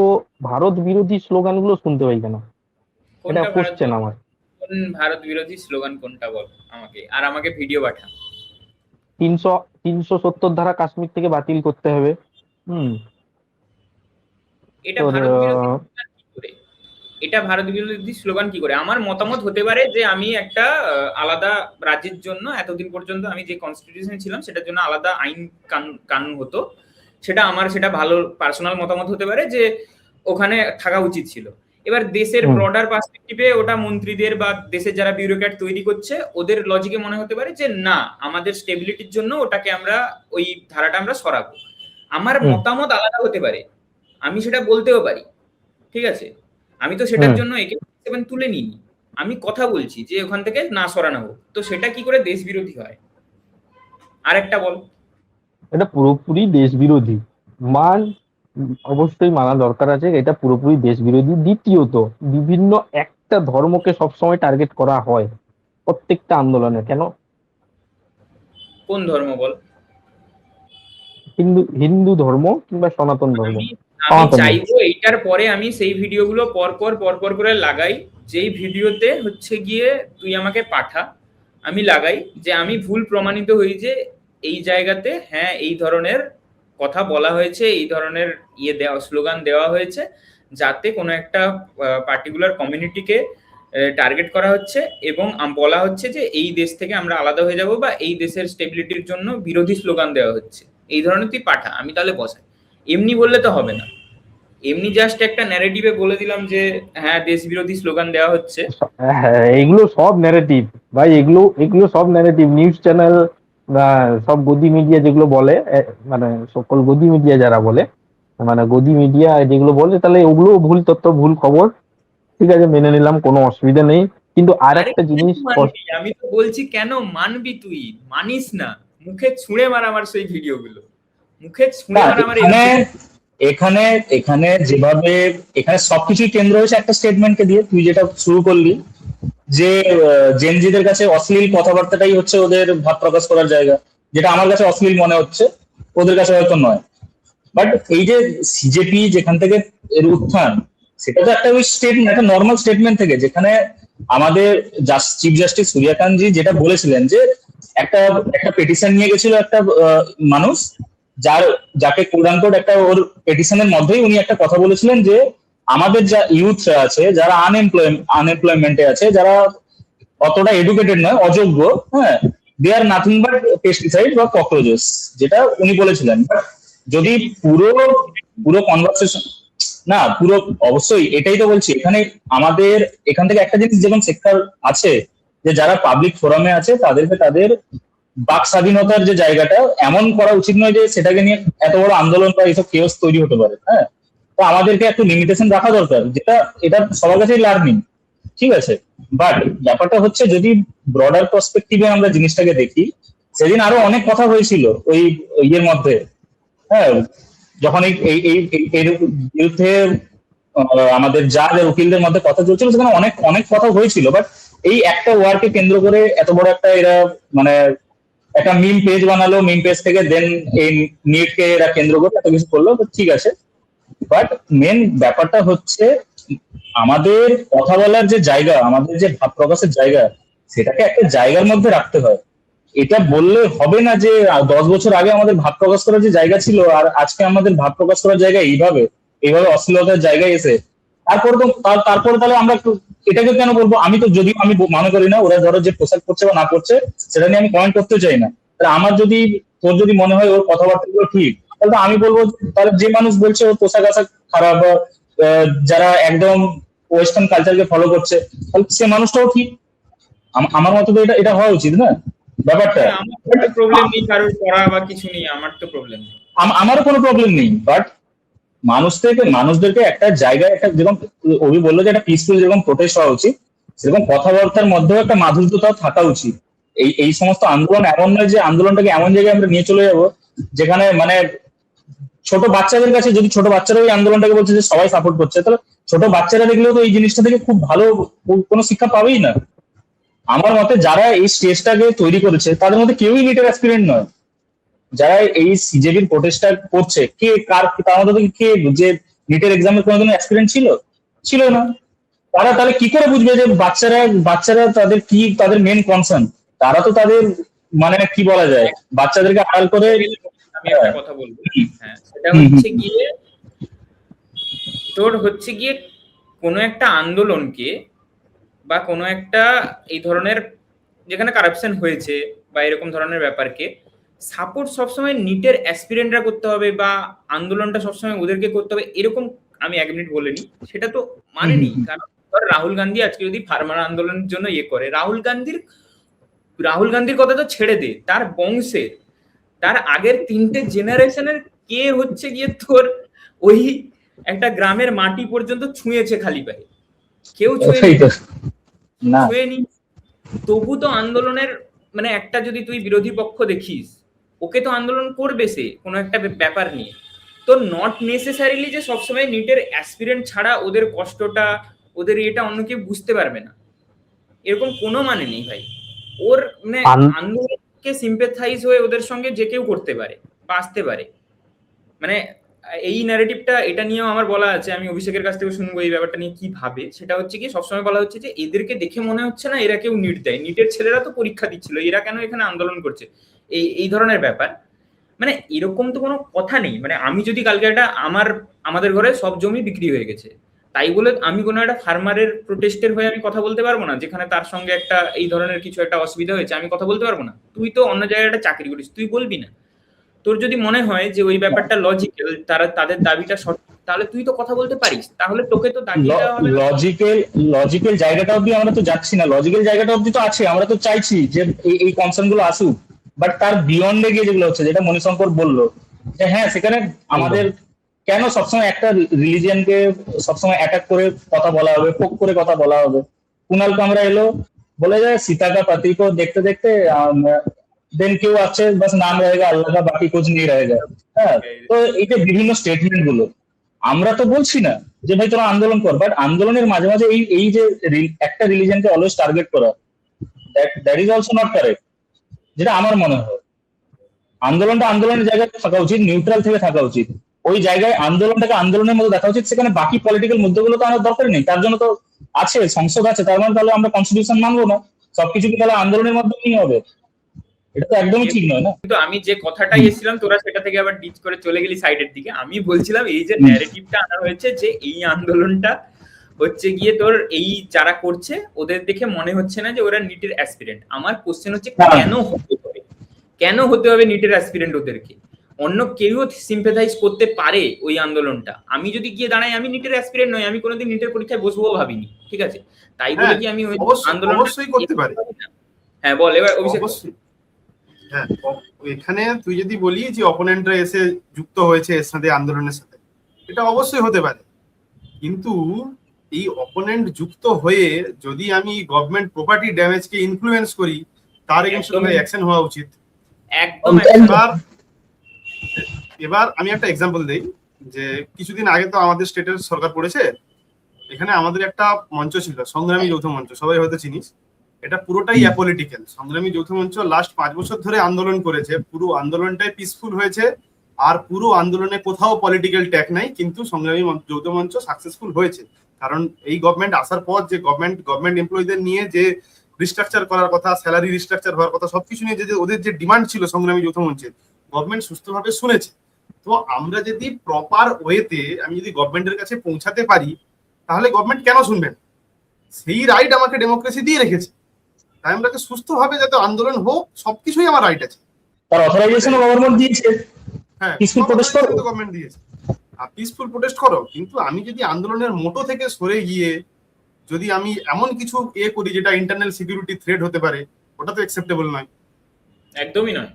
ভারত বিরোধী স্লোগানগুলো শুনতে পাই কেন? এটা কোনটা কোশ্চেন আমার। কোন ভারত বিরোধী স্লোগান কোনটা বল আমাকে, আর আমাকে ভিডিও পাঠা। 370 ধারা কাশ্মীর থেকে বাতিল করতে হবে। এটা তোর, ভারত বিরোধী স্লোগান কি করে? এটা ভারত বিরোধী স্লোগান কি করে? আমার মতামত হতে পারে যে আমি একটা আলাদা রাজ্যের জন্য এতদিন পর্যন্ত আমি যে কনস্টিটিউশনে ছিলাম সেটার জন্য আলাদা আইন কানুন হতো, সেটা ভালো পার্সোনাল মতামত হতে পারে যে ওখানে থাকা উচিত ছিল। এবার দেশের ব্রডার পার্সপেক্টিভে ওটা মন্ত্রীদের বা দেশের যারা বিউরোক্র্যাট তৈরি করছে ওদের লজিকে মনে হতে পারে যে না, আমাদের স্টেবিলিটির জন্য ওটাকে আমরা ওই ধারাটা আমরা সরাবো। আমার মতামত আলাদা হতে পারে, আমি সেটা বলতেও পারি, ঠিক আছে? আমি তো সেটার জন্য AK-47 তুলে নিইনি, আমি কথা বলছি যে ওখান থেকে না সরানো হোক। তো সেটা কি করে দেশ বিরোধী হয়? আরেকটা বল। এটা পুরোপুরি দেশ বিরোধী, অবশ্যই মানা দরকার আছে, এটা পুরোপুরি দেশ বিরোধী। দ্বিতীয়ত, বিভিন্ন একটা ধর্মকে সবসময় টার্গেট করা হয় প্রত্যেকটা আন্দোলনে। কেন? কোন ধর্ম বল? হিন্দু ধর্ম কিংবা সনাতন ধর্ম। আমি চাইবো এইটার পরে আমি সেই ভিডিওগুলো পর করে লাগাই, যেই ভিডিওতে হচ্ছে গিয়ে তুই আমাকে পাঠা, আমি লাগাই যে আমি ভুল প্রমাণিত হই যে এই জায়গাতে হ্যাঁ এই ধরনের কথা বলা হয়েছে, এই ধরনের স্লোগান দেওয়া হয়েছে, যাতে কোনো একটা পার্টিকুলার কমিউনিটিকে টার্গেট করা হচ্ছে এবং বলা হচ্ছে যে এই দেশ থেকে আমরা আলাদা হয়ে যাব বা এই দেশের স্টেবিলিটির জন্য বিরোধী স্লোগান দেওয়া হচ্ছে। এই ধরনের তুই পাঠা, আমি তাহলে বসাই। এমনি বললে তো হবে না, এমনি জাস্ট একটা ন্যারেটিভে বলে দিলাম যে হ্যাঁ দেশ বিরোধী স্লোগান দেওয়া হচ্ছে। এগুলো সব ন্যারেটিভ ভাই, এগুলো সব ন্যারেটিভ। নিউজ চ্যানেল বা সব গদি মিডিয়া যেগুলো বলে, মানে সকল গদি মিডিয়া যারা বলে, মানে গদি মিডিয়া যেগুলো বলে, তাহলে ওগুলো ভুল তথ্য, ভুল খবর। ঠিক আছে, মেনে নিলাম, কোনো অসুবিধা নেই। কিন্তু আর একটা জিনিস, আমি তো বলছি কেন মানবি? তুই মানিস না, মুখে ছুঁড়ে মার আমার সেই ভিডিওগুলো, মুখে ছুঁড়ে মার আমার। এখানে এখানে যেভাবে এখানে সবকিছুই কেন্দ্র হয়েছে একটা স্টেটমেন্টকে দিয়ে। তুই যেটা শুরু করলি যে জেনজিদের কাছে অশ্লীল কথাবার্তাটাই হচ্ছে ওদের ভাব প্রকাশ করার জায়গা, যেটা আমার কাছে অশ্লীল মনে হচ্ছে, ওদের কাছে হয়তো নয়। বাট এই যে সিজেপি যেখান থেকে এর উত্থান, সেটা তো একটা ওই স্টেটমেন্ট, একটা নর্মাল স্টেটমেন্ট থেকে, যেখানে আমাদের চিফ জাস্টিস সূর্যকান্তজি যেটা বলেছিলেন যে একটা পেটিশন নিয়ে গেছিল একটা মানুষ, যাকে কোড একটা ওর পেটিশনের মধ্যেই উনি একটা কথা বলেছিলেন যে আমাদের যা ইউথরা আছে, যারা আনএমপ্লয়মেন্টে আছে, যারা অতটা এডুকেটেড নয়, অযোগ্য, হ্যাঁ, দে আর নাথিং বাট পেস্টিসাইড বা ককরোচেস, যেটা উনি বলেছিলেন। যদি পুরো কনভারসেশন না, পুরো অবশ্যই এটাই তো বলছি। আমাদের এখান থেকে একটা জিনিস যেমন শিক্ষার আছে, যে যারা পাবলিক ফোরামে আছে তাদেরকে তাদের বাক স্বাধীনতার যে জায়গাটা এমন করা উচিত নয় যে সেটাকে নিয়ে এত বড় আন্দোলন বা এইসব কেওস তৈরি হতে পারে। হ্যাঁ, তো আমাদেরকে একটু লিমিটেশন রাখা দরকার, এটা সবার কাছেই লার্নিং, ঠিক আছে। বাট ব্যাপারটা হচ্ছে, যদি ব্রডার পার্সপেক্টিভে আমরা জিনিসটাকে দেখি, সেদিন আরো অনেক কথা হয়েছিল ওই ইয়ের মধ্যে, হ্যাঁ, যখন এর বিরুদ্ধে আমাদের জাজ আর উকিলদের মধ্যে কথা চলছিল, সেখানে অনেক কথা হয়েছিল। বাট এই একটা ওয়ার্ডকে কেন্দ্র করে এত বড় একটা এরা মানে একটা মিম পেজ বানালো, মিম পেজ থেকে দেন এই নিটকে এরা কেন্দ্র করে এত কিছু করলো, ঠিক আছে। বাট মেন ব্যাপারটা হচ্ছে আমাদের কথা বলার যে জায়গা, আমাদের যে ভাব প্রকাশের জায়গা, সেটাকে একটা জায়গার মধ্যে রাখতে হয়। এটা বললে হবে না যে 10 বছর আগে আমাদের ভাব প্রকাশ করার যে জায়গা ছিল আর আজকে আমাদের ভাব প্রকাশ করার জায়গা এইভাবে অশ্লীলতার জায়গায় এসে তারপরে তাহলে আমরা এটাকে কেন বলবো? আমি মনে করি না ওরা ধরো যে পোশাক পরছে বা না পড়ছে সেটা নিয়ে আমি কমেন্ট করতে চাই না। তোর যদি মনে হয় ওর কথাবার্তাগুলো ঠিক, তাহলে আমি বলবো তাহলে যে মানুষ বলছে ওর পোশাক আশাক খারাপ বা যারা একদম ওয়েস্টার্ন কালচারকে ফলো করছে, তাহলে সে মানুষটাও ঠিক। আমার মতো তো এটা হওয়া উচিত না ব্যাপারটা। আমার প্রবলেম নেই, কারোর পড়া বা কিছু নেই, আমার তো প্রবলেম নেই। আমারও কোনো প্রবলেম নেই, বাট মানুষদেরকে একটা জায়গায় একটা যেরকম অভি বললো যে একটা পিসফুল যেরকম প্রোটেস্ট হওয়া উচিত, সেরকম কথাবার্তার মধ্যেও একটা মাধুর্যতা থাকা উচিত। এই সমস্ত আন্দোলন এমন নয় যে আন্দোলনটাকে এমন জায়গায় আমরা নিয়ে চলে যাব যেখানে মানে ছোট বাচ্চাদের কাছে, যদি ছোট বাচ্চারা এই আন্দোলনটাকে বলছে যে সবাই সাপোর্ট করছে, তাহলে ছোট বাচ্চারা দেখলেও তো এই জিনিসটা থেকে খুব ভালো কোনো শিক্ষা পাবেই না। আমার মতে যারা এই স্টেজটাকে তৈরি করেছে তাদের মধ্যে কেউই নিটের অ্যাসপিরেন্ট নয়। যারা এই সিজেবির প্রোটেস্টটা করছে, তার মধ্যে থেকে কে যে নিটের এক্সামের কোনোদিন অ্যাসপিরেন্ট ছিল না। তারা তাহলে কি করে বুঝবে যে বাচ্চারা তাদের মেন কনসার্ন? তারা তো তাদের মানে কি বলা যায়, বাচ্চাদেরকে আড়াল করে। আমি একটা কথা বলবো, হ্যাঁ, সেটা হচ্ছে গিয়ে কোনো একটা আন্দোলনকে বা কোনো একটা এই ধরনের যেখানে কারাপশন হয়েছে বা এরকম ধরনের ব্যাপারকে সাপোর্ট সবসময় নিটের অ্যাসপিরেন্টরা করতে হবে বা আন্দোলনটা সবসময় ওদেরকে করতে হবে, এরকম আমি 1 মিনিট বলিনি। সেটা তো মানেনি। কারণ রাহুল গান্ধী আজকে যদি ফার্মার আন্দোলনের জন্য করে, রাহুল গান্ধীর কথা তো ছেড়ে দে, তার বংশের, তার আগের 3টে জেনারেশনের কে হচ্ছে গিয়ে তোর ওই একটা গ্রামের মাটি পর্যন্ত ছুঁয়েছে খালি পায়ে? কেউ ছুঁয়েনি। তবু তো আন্দোলনের মানে একটা যদি তুই বিরোধী পক্ষ দেখিস, ওকে তো আন্দোলন করবে সে কোনো একটা ব্যাপার নিয়ে। তো নট নেসেসারিলি যে সবসময় নিটের অ্যাসপিরেন্ট ছাড়া ওদের কষ্টটা, ওদের এটা অন্য কেউ বুঝতে পারবে না, এরকম কোনো মানে নেই ভাই। ওর মানে আন্দোলনকে সিম্পেথাইজ হয়ে ওদের সঙ্গে যে কেউ করতে পারে বা আসতে পারে। মানে এই ন্যারেটিভটা এটা নিয়েও আমার বলা আছে, আমি অভিষেকের কাছ থেকে শুনবো এই ব্যাপারটা নিয়ে কি ভাবে। সেটা হচ্ছে কি সবসময় বলা হচ্ছে যে এদেরকে দেখে মনে হচ্ছে না এরা কেউ নিট দেয়, নিটের ছেলেরা তো পরীক্ষা দিচ্ছিল, এরা কেন এখানে আন্দোলন করছে, এই ধরনের ব্যাপার। মানে এরকম তো কোনো কথা নেই। মানে আমি যদি কালকে একটা আমাদের ঘরে সব জমি বিক্রি হয়ে গেছে, তাই বলে আমি কোনো একটা ফার্মারের প্রোটেস্টের হয়ে আমি কথা বলতে পারবো না, যেখানে তার সঙ্গে একটা এই ধরনের কিছু একটা অসুবিধা হয়েছে আমি কথা বলতে পারবো না? তুই তো অন্য জায়গায় একটা চাকরি করিস, তুই বলবি না? তোর যদি মনে হয় যে ওই ব্যাপারটা লজিক্যাল, তাদের দাবিটা সঠিক, তাহলে তুই তো কথা বলতে পারিস, তাহলে তোকে তো দাঁড়িয়ে দেওয়া হবে। লজিক্যাল জায়গাটা অবধি আমরা তো যাচ্ছি না, লজিক্যাল জায়গাটা অবধি তো আছে, আমরা তো চাইছি যে এই কনসার্ন গুলো আসুক। বাট তার বিয়ন্ডে গিয়ে যেগুলো হচ্ছে, যেটা মণিশঙ্কর বললো যে হ্যাঁ সেখানে আমাদের কেন সবসময় একটা রিলিজিয়নকে সবসময় অ্যাটাক করে কথা বলা হবে, পোক করে কথা বলা হবে? কুনাল কামরা এলো, বলে যায় सीता का पति को देखते देखते দেন কেউ আছে বাস নাম रहेगा আল্লাহ का বাকি कुछ नहीं रहेगा। হ্যাঁ, তো এই যে বিভিন্ন স্টেটমেন্ট গুলো, আমরা তো বলছি না যে ভাই তোরা আন্দোলন কর, বাট আন্দোলনের মাঝে মাঝে এই যে একটা রিলিজনকে অলওয়েজ টার্গেট করা, that is also not correct, যেটা আমার মনে হয়। আন্দোলনটা আন্দোলনের জায়গায় থাকা উচিত, নিউট্রাল থেকে থাকা উচিত। ওই জায়গায় আন্দোলনটাকে আন্দোলনের মধ্যে দেখা উচিত, সেখানে বাকি পলিটিক্যাল মুদ্দাগুলো তো আমার দরকার নেই। তার জন্য তো আছে সংসদ আছে, তার মানে তাহলে আমরা কনস্টিটিউশন মানবো না, সবকিছু কি তাহলে আন্দোলনের মাধ্যমেই হবে? এটা তো একদমই ঠিক নয় না। কিন্তু আমি যে কথাটাই এসেছিলাম, তোরা সেটা থেকে আবার ডিচ করে চলে গেলি সাইডের দিকে। আমি বলছিলাম এই যে ন্যারেটিভটা আনা হয়েছে যে এই আন্দোলনটা হচ্ছে গিয়ে তোর এই যারা করছে ওদের দেখে মনে হচ্ছে না যে ওরা নিটের অ্যাসপিরেন্ট। আমার কোশ্চেন হচ্ছে কেন হতে হবে নিটের অ্যাসপিরেন্ট ওদেরকে? অন্য কেউ সিম্পেথাইজ করতে পারে ওই আন্দোলনটা। আমি যদি গিয়ে দাঁড়াই, আমি নিটের অ্যাসপিরেন্ট নই, আমি কোনোদিন নিটের পরীক্ষায় বসবো ভাবিনি, ঠিক আছে? তাই বলে কি আমি ওই আন্দোলন অবশ্যই করতে পারি? হ্যাঁ বল এবার অভিষেক। হ্যাঁ, এখানে তুই যদি বলি যে অপোনেন্টরা এসে যুক্ত হয়েছে এর সাথে, আন্দোলনের সাথে, এটা অবশ্যই হতে পারে। কিন্তু এই অপোনেন্ট যুক্ত হয়ে যদি আমি গভর্নমেন্ট প্রপার্টি ড্যামেজকে ইনফ্লুয়েন্স করি, তার এগেইনস্টে অ্যাকশন হওয়া উচিত। একদম। এবার আমি একটা এক্সাম্পল দেই যে কিছুদিন আগে তো আমাদের স্টেটের সরকার পড়েছে, এখানে আমাদের একটা মঞ্চ ছিল, সংগ্রামী যৌথ মঞ্চ, সবাই হয়তো চিনিস। এটা পুরোটাই অ্যাপলিটিক্যাল। সংগ্রামী যৌথ মঞ্চ লাস্ট 5 বছর ধরে আন্দোলন করেছে, পুরো আন্দোলনটাই পিসফুল হয়েছে, আর পুরো আন্দোলনে কোথাও পলিটিক্যাল ট্যাগ নাই, কিন্তু সংগ্রামী যৌথ মঞ্চ সাকসেসফুল হয়েছে। কারণ এই গভর্নমেন্ট আসার পর যে গভর্নমেন্ট এমপ্লয়ীদের নিয়ে যে রিস্ট্রাকচার করার কথা, স্যালারি রিস্ট্রাকচার হওয়ার কথা, সবকিছু নিয়ে যে ওদের যে ডিমান্ড ছিল সংগ্রামী যৌথ মঞ্চের, গভর্নমেন্ট সুস্থভাবে শুনেছে। তো আমরা যদি প্রপার ওয়েতে আমি যদি গভর্নমেন্টের কাছে পৌঁছাতে পারি, তাহলে গভর্নমেন্ট কেন শুনবেন? সেই রাইট আমাকে ডেমোক্রেসি দিয়ে রেখেছে, তাই আমরা সুস্থভাবে যাতে আন্দোলন হোক, সবকিছুই আমার রাইট আছে। তার অথরাইজেশন গভর্নমেন্ট দিয়েছে। হ্যাঁ, পিসফুল প্রোটেস্ট করো, গভর্নমেন্ট দিয়েছে, পিসফুল প্রোটেস্ট করো। কিন্তু আমি যদি আন্দোলনের মোটো থেকে সরে গিয়ে যদি আমি এমন কিছু করি যেটা ইন্টারনাল সিকিউরিটি থ্রেট হতে পারে, ওটা তো অ্যাকসেপ্টেবল নয়। একদমই নয়।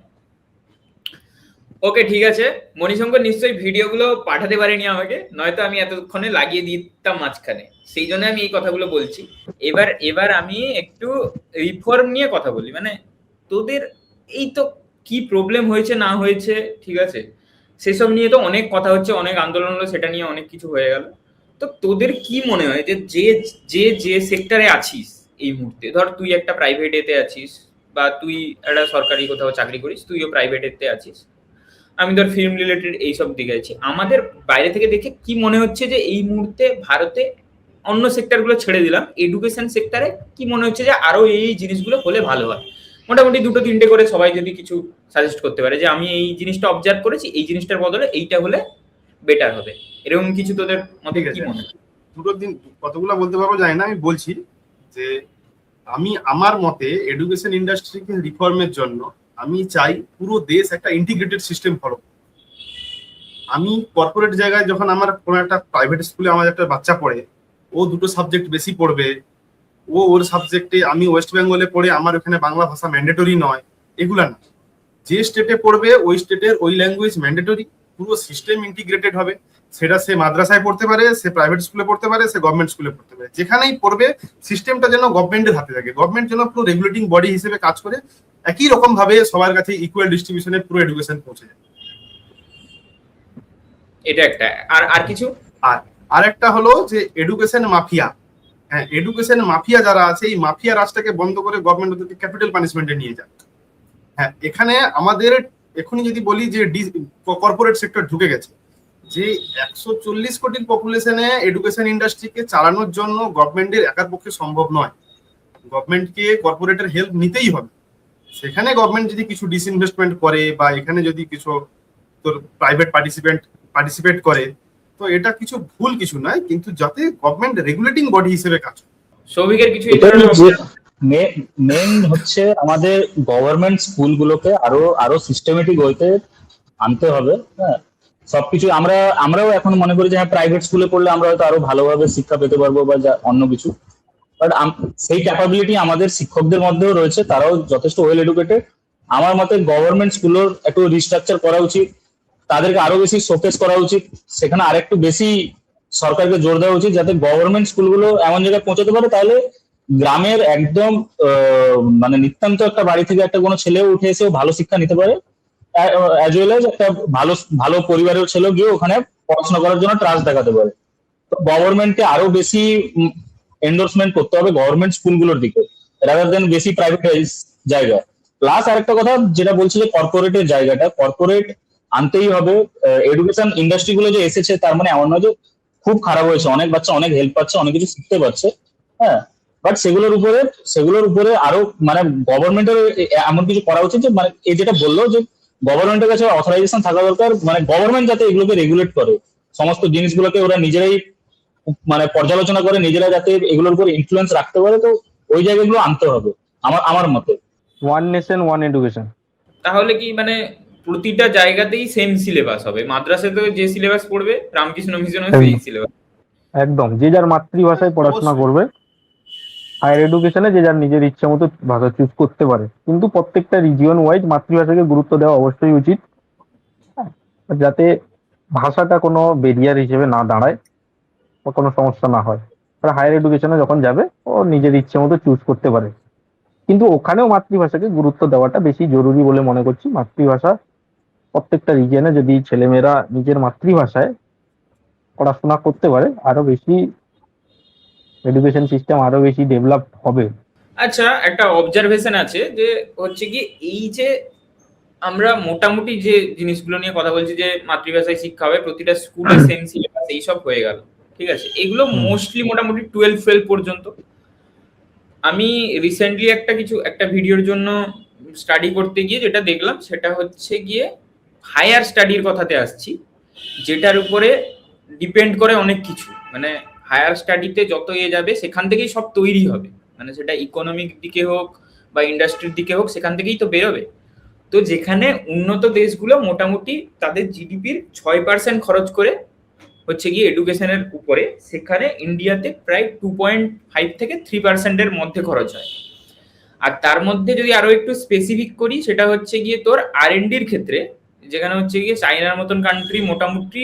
ওকে, ঠিক আছে। মণিশঙ্কর নিশ্চয়ই ভিডিওগুলো পাঠাতে পারেনি আমাকে, নয়তো আমি এতক্ষণে লাগিয়ে দিতাম মাঝখানে। সেই জন্য আমি এই কথাগুলো বলছি। এবার আমি একটু রিফর্ম নিয়ে কথা বলি। মানে তোদের এই তো কি প্রবলেম হয়েছে না হয়েছে, ঠিক আছে, সেসব নিয়ে তো অনেক কথা হচ্ছে, অনেক আন্দোলন হলো, সেটা নিয়ে অনেক কিছু হয়ে গেল। তো তোদের কি মনে হয় যে যে যে যে সেক্টরে আছিস এই মুহূর্তে, ধর তুই একটা প্রাইভেট এতে আছিস, বা তুই একটা সরকারি কোথাও চাকরি করিস, তুইও প্রাইভেট এতে আছিস, আমি ধর ফিল্ম রিলেটেড এইসব দিকে আছি, আমাদের বাইরে থেকে দেখে কি মনে হচ্ছে যে এই মুহূর্তে ভারতে, অন্য সেক্টরগুলো ছেড়ে দিলাম, এডুকেশন সেক্টরে কি মনে হচ্ছে যে আরো এই জিনিসগুলো হলে ভালো হয়? মোটামুটি দুটো তিনটে করে সবাই যদি কিছু সাজেস্ট করতে পারে যে আমি এই জিনিসটা অবজার্ভ করেছি, এই জিনিসটার বদলে এইটা হলে বেটার হবে, এরকম কিছু তোদের মতে ঠিক কি আছে, মনে হয়? দুটো দিন কতগুলো বলতে পারবো জানি না, আমি বলছি যে আমি আমার মতে এডুকেশন ইন্ডাস্ট্রিকে রিফর্মের জন্য আমি চাই পুরো দেশ একটা ইন্টিগ্রেটেড সিস্টেম ফলো। আমি কর্পোরেট জায়গায় যখন আমার কোনো একটা প্রাইভেট স্কুলে আমার একটা বাচ্চা পড়ে, ও দুটো সাবজেক্ট বেশি পড়বে, ওর সাবজেক্টে, আমি ওয়েস্ট বেঙ্গলে পড়ে আমার ওখানে বাংলা ভাষা ম্যান্ডেটরি নয়, এগুলা না। যে স্টেটে পড়বে ওই স্টেটের ওই ল্যাঙ্গুয়েজ ম্যান্ডেটরি, পুরো সিস্টেম ইন্টিগ্রেটেড হবে। সেটা সে মাদ্রাসায় পড়তে পারে, সে প্রাইভেট স্কুলে পড়তে পারে, সে গভর্নমেন্ট স্কুলে পড়তে পারে, যেখানেই পড়বে সিস্টেমটা যেন গভর্নমেন্টের হাতে থাকে, গভর্নমেন্ট যেন পুরো রেগুলেটিং বডি হিসেবে কাজ করে, একই রকম ভাবে সবার কাছে ইকুয়াল ডিস্ট্রিবিউশনে পুরো এডুকেশন পৌঁছে যায়। এটা একটা। আর আর কিছু? আর আরেকটা হলো যে এডুকেশন মাফিয়া। হ্যাঁ, এডুকেশন মাফিয়া যারা আছে, এই মাফিয়া রাজটাকে বন্ধ করে গভর্নমেন্ট ওদেরকে ক্যাপিটাল পানিশমেন্টে নিয়ে যায়। হ্যাঁ, এখানে আমাদের এখনই যদি বলি যে কর্পোরেট সেক্টর ঢুকে গেছে, যে 140 কোটির পপুলেশনে এডুকেশন ইন্ডাস্ট্রিকে চালানোর জন্য গভর্নমেন্টের একার পক্ষে সম্ভব নয়, গভর্নমেন্টকে কর্পোরেটের হেল্প নিতেই হবে। সেখানে গভর্নমেন্ট যদি কিছু ডিসইনভেস্টমেন্ট করে বা এখানে যদি কিছু তোর প্রাইভেট পার্টিসিপেট করে, তো এটা কিছু ভুল কিছু নয়, কিন্তু যাতে গভর্নমেন্ট রেগুলেটিং বডি হিসেবে কাজ করে। সৌভিকের কিছু মেন হচ্ছে আমাদের গভর্নমেন্ট স্কুলগুলোকে আরো সিস্টেমেটিক ওয়েতে আনতে হবে। হ্যাঁ, সবকিছু আমরাও এখন মনে করি যে হ্যাঁ, প্রাইভেট স্কুলে পড়লে আমরা হয়তো আরো ভালোভাবে শিক্ষা পেতে পারবো বা অন্য কিছু, বাট সেই ক্যাপাবিলিটি আমাদের শিক্ষকদের মধ্যেও রয়েছে, তারাও যথেষ্ট ওয়েল এডুকেটেড। আমার মতে গভর্নমেন্ট স্কুলের একটু রিস্ট্রাকচার করা উচিত, তাদেরকে আরো বেশি শোকেস করা উচিত, সেখানে আরেকটু বেশি সরকারকে জোর দেওয়া উচিত, যাতে গভর্নমেন্ট স্কুলগুলো এমন জায়গায় পৌঁছাতে পারে, তাহলে গ্রামের একদম মানে নিতান্ত একটা বাড়ি থেকে একটা কোনো ছেলেও উঠে এসেও ভালো শিক্ষা নিতে পারে, অ্যাজ ওয়েল এজ একটা ভালো ভালো পরিবারের ছেলেও গিয়ে ওখানে পড়াশোনা করার জন্য ট্রাস্ট দেখাতে পারে। তো গভর্নমেন্টকে আরো বেশি এন্ডোর্সমেন্ট করতে হবে গভর্নমেন্ট স্কুলগুলোর দিকে, রাদার দেন বেশি প্রাইভেটাইজ জায়গা। প্লাস আরেকটা কথা যেটা বলছি যে কর্পোরেটের জায়গাটা, কর্পোরেট আনতেই হবে। এডুকেশন ইন্ডাস্ট্রি গুলো যে এসেছে তার মানে এমন নয় যে খুব খারাপ হয়েছে, অনেক বাচ্চা অনেক হেল্প পাচ্ছে, অনেক কিছু শিখতে পারছে। হ্যাঁ, বাট সেগুলোর উপরে আরো মানে গভর্নমেন্টের এমন কিছু করা উচিত যে, মানে এই যেটা বললো যে গভর্নমেন্টের কাছে অথরাইজেশন থাকা দরকার, মানে গভর্নমেন্ট যাতে এগুলোকে রেগুলেট করে, সমস্ত জিনিসগুলোকে ওরা নিজেরাই মানে পর্যালোচনা করে, নিজেরা যাতে এগুলোর উপর ইনফ্লুয়েন্স রাখতে পারে, তো ওই জায়গাগুলো আনতে হবে আমার মতে। One nation one education. তাহলে কি মানে প্রতিটা জায়গাতেই সেম সিলেবাস হবে? মাদ্রাসাতে যে সিলেবাস পড়বে, রামকৃষ্ণ মিশনে সেই সিলেবাস? একদম, যে যার মাতৃভাষায় পড়াশোনা করবে। হায়ার এডুকেশনে যে যার নিজের ইচ্ছা মতো ভাষা চুজ করতে পারে, কিন্তু প্রত্যেকটা রিজিয়ন ওয়াইজ মাতৃভাষাকে গুরুত্ব দেওয়া অবশ্যই উচিত, যাতে ভাষাটা কোনো ব্যারিয়ার হিসেবে না দাঁড়ায় বা কোনো সমস্যা না হয়। আর হায়ার এডুকেশনে যখন যাবে ও নিজের ইচ্ছে মতো চুজ করতে পারে, কিন্তু ওখানেও মাতৃভাষাকে গুরুত্ব দেওয়াটা বেশি জরুরি বলে মনে করছি। মাতৃভাষা প্রত্যেকটা রিজিয়নে যদি ছেলেমেয়েরা নিজের মাতৃভাষায় পড়াশোনা করতে পারে, আরো বেশি এডুকেশন সিস্টেম আরো বেশি ডেভেলপ হবে। আচ্ছা, একটা অবজারভেশন আছে যে হচ্ছে কি, এই যে আমরা মোটামুটি যে জিনিসগুলো নিয়ে কথা বলছি যে মাতৃভাষায় শিক্ষা হবে, প্রতিটা স্কুলে সেম সিলেবাস, এইসব হয়ে গেল, ঠিক আছে, এগুলো মোস্টলি মোটামুটি 12 পর্যন্ত। আমি রিসেন্টলি একটা ভিডিওর জন্য স্টাডি করতে গিয়ে যেটা দেখলাম সেটা হচ্ছে গিয়ে হায়ার স্টাডির কথাতে আসছি, যেটার উপরে ডিপেন্ড করে অনেক কিছু। মানে হায়ার স্টাডিতে যত যাবে সেখান থেকেই সব তৈরি হবে, মানে সেটা ইকোনমিক দিকে হোক বা ইন্ডাস্ট্রির দিকে হোক, সেখান থেকেই তো বেরোবে। তো যেখানে উন্নত দেশগুলো মোটামুটি তাদের জিডিপির 6% খরচ করে হচ্ছে গিয়ে এডুকেশনের উপরে, সেখানে ইন্ডিয়াতে প্রায় 2.5 থেকে 3%-এর মধ্যে খরচ হয়। আর তার মধ্যে যদি আরো একটু স্পেসিফিক করি, সেটা হচ্ছে গিয়ে তোর R&D ক্ষেত্রে যেখানে হচ্ছে গিয়ে চাইনার মতন কান্ট্রি মোটামুটি